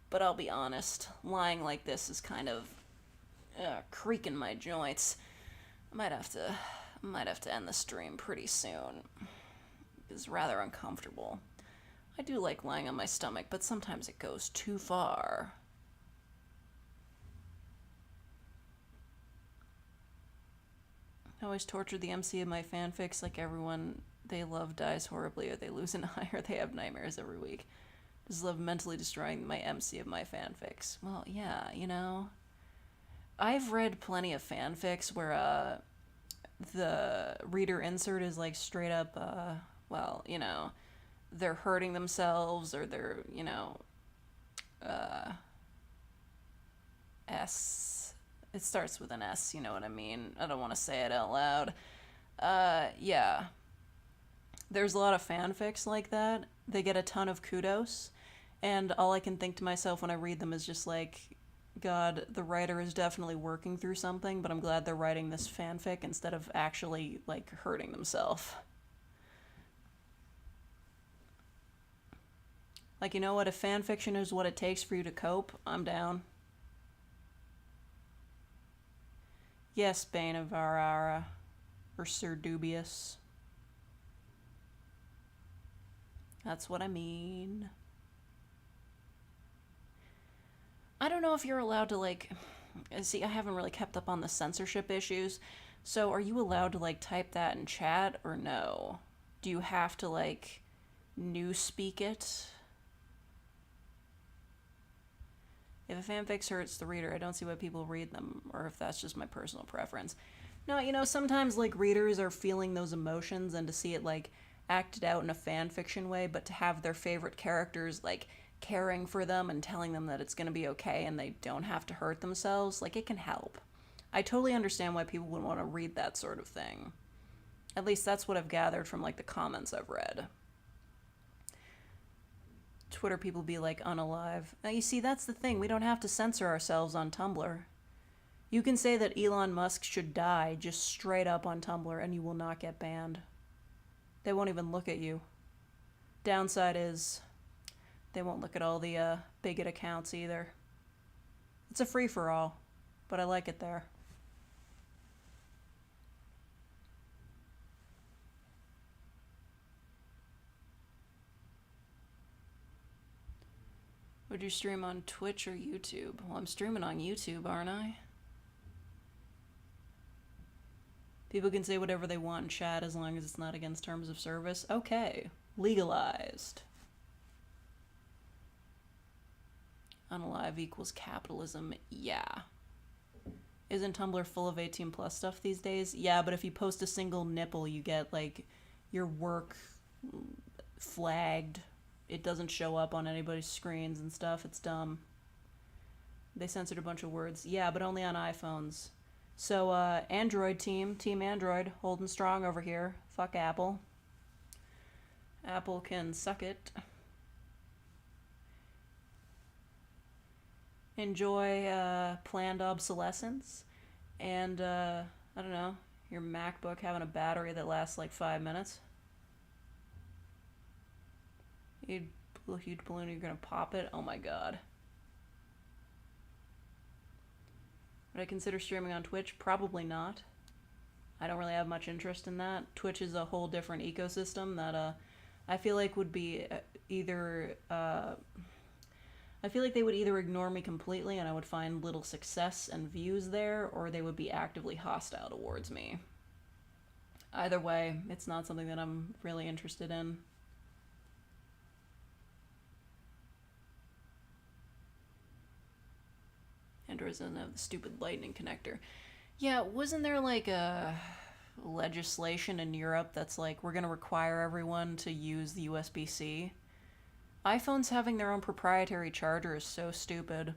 S1: but I'll be honest, lying like this is kind of creaking my joints. I might have to end the stream pretty soon. It's rather uncomfortable. I do like lying on my stomach, but sometimes it goes too far. I always torture the MC of my fanfics like everyone they love dies horribly, or they lose an eye, or they have nightmares every week. Just love mentally destroying my MC of my fanfics. Well, yeah, you know. I've read plenty of fanfics where the reader insert is like straight up, well, you know, they're hurting themselves or they're, uh, S. It starts with an S, you know what I mean? I don't want to say it out loud. Yeah. There's a lot of fanfics like that. They get a ton of kudos. And all I can think to myself when I read them is just like, God, the writer is definitely working through something, but I'm glad they're writing this fanfic instead of actually, like, hurting themselves. Like, you know what? If fanfiction is what it takes for you to cope, I'm down. Yes, Bane of Varara. Or Sir Dubious. That's what I mean. I don't know if you're allowed to, like... See, I haven't really kept up on the censorship issues. So, are you allowed to, like, type that in chat or no? Do you have to, like, newspeak it? If a fanfic hurts the reader, I don't see why people read them, or if that's just my personal preference. No, sometimes, like, readers are feeling those emotions, and to see it, like, acted out in a fan fiction way, but to have their favorite characters, like, caring for them and telling them that it's going to be okay and they don't have to hurt themselves, like, it can help. I totally understand why people would want to read that sort of thing. At least that's what I've gathered from, like, the comments I've read. Twitter people be like, unalive. Now, you see, that's the thing. We don't have to censor ourselves on Tumblr. You can say that Elon Musk should die just straight up on Tumblr and you will not get banned. They won't even look at you. Downside is they won't look at all the bigot accounts either. It's a free-for-all, but I like it there. Would you stream on Twitch or YouTube? Well, I'm streaming on YouTube, aren't I? People can say whatever they want in chat as long as it's not against terms of service. Okay. Legalized. Unalive equals capitalism. Yeah. Isn't Tumblr full of 18 plus stuff these days? Yeah, but if you post a single nipple, you get, like, your work flagged. It doesn't show up on anybody's screens and stuff. It's dumb. They censored a bunch of words. Yeah, but only on iPhones. So, Android Team Android, holding strong over here. Fuck Apple. Apple can suck it. Enjoy planned obsolescence. And, I don't know, your MacBook having a battery that lasts like 5 minutes. Huge balloon, you're gonna pop it? Oh my god. Would I consider streaming on Twitch? Probably not. I don't really have much interest in that. Twitch is a whole different ecosystem that I feel like would be either... I feel like they would either ignore me completely and I would find little success and views there, or they would be actively hostile towards me. Either way, it's not something that I'm really interested in. Android doesn't have the stupid lightning connector. Yeah, wasn't there like a legislation in Europe that's like, we're going to require everyone to use the USB-C? iPhones having their own proprietary charger is so stupid.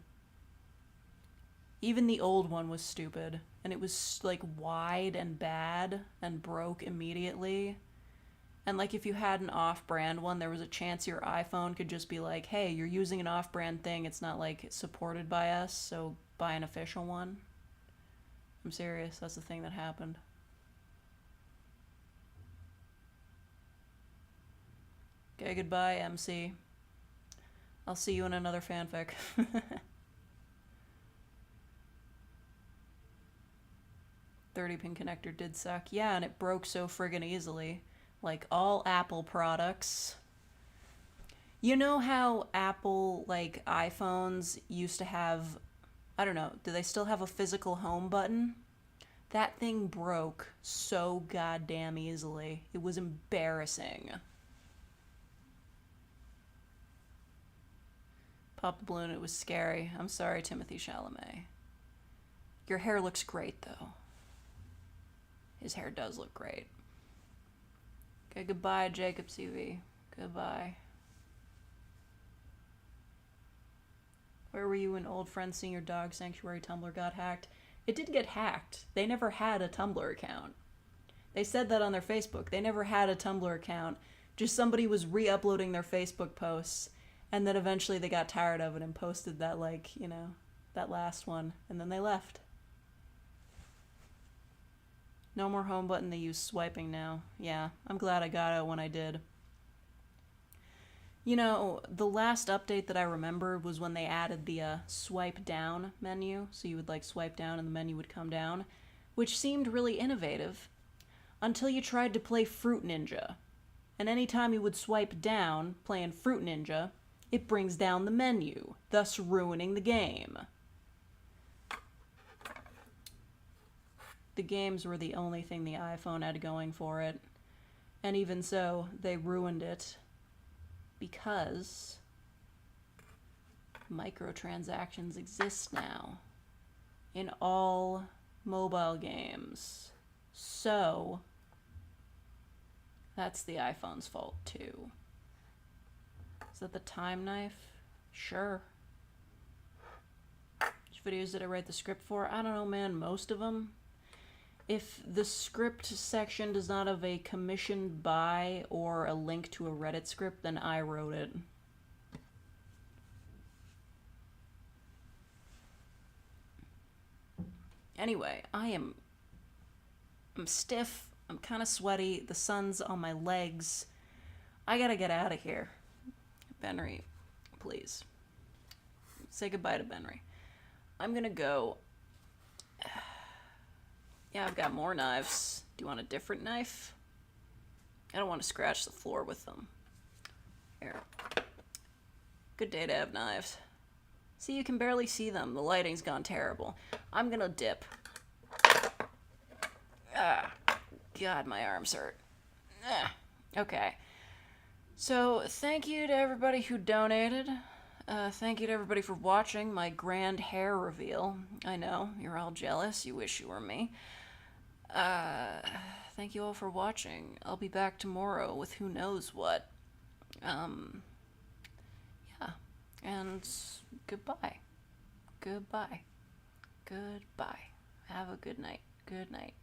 S1: Even the old one was stupid, and it was like wide and bad and broke immediately. And like if you had an off-brand one, there was a chance your iPhone could just be like, hey, you're using an off-brand thing, it's not like supported by us, so buy an official one. I'm serious, that's the thing that happened. Okay, goodbye, MC. I'll see you in another fanfic. 30-pin connector did suck. Yeah, and it broke so friggin' easily. Like all Apple products. You know how Apple, like, iPhones used to have, I don't know, do they still have a physical home button? That thing broke so goddamn easily. It was embarrassing. Pop the balloon, it was scary. I'm sorry, Timothy Chalamet. Your hair looks great, though. His hair does look great. Okay, goodbye, Jacob CV. Goodbye. Where were you when old friends seeing your dog sanctuary Tumblr got hacked? It didn't get hacked. They never had a Tumblr account. They said that on their Facebook. They never had a Tumblr account. Just somebody was re-uploading their Facebook posts, and then eventually they got tired of it and posted that, like, you know, that last one, and then they left. No more home button, they use swiping now. Yeah, I'm glad I got it when I did. You know, the last update that I remember was when they added the swipe down menu, so you would like swipe down and the menu would come down, which seemed really innovative, until you tried to play Fruit Ninja. And anytime you would swipe down, playing Fruit Ninja, it brings down the menu, thus ruining the game. The games were the only thing the iPhone had going for it. And even so, they ruined it because microtransactions exist now in all mobile games. So, that's the iPhone's fault too. Is that the time knife? Sure. Which videos did I write the script for? I don't know, man, most of them. If the script section does not have a commissioned by or a link to a Reddit script, then I wrote it. Anyway, I'm stiff, I'm kind of sweaty, the sun's on my legs. I gotta get out of here. Benry, please. Say goodbye to Benry. I'm gonna go. Yeah, I've got more knives. Do you want a different knife? I don't want to scratch the floor with them. Here. Good day to have knives. See, you can barely see them. The lighting's gone terrible. I'm gonna dip. Ah, God, my arms hurt. Okay. So, thank you to everybody who donated. Thank you to everybody for watching my grand hair reveal. I know, you're all jealous. You wish you were me. Thank you all for watching. I'll be back tomorrow with who knows what. Yeah. And goodbye. Goodbye. Goodbye. Have a good night. Good night.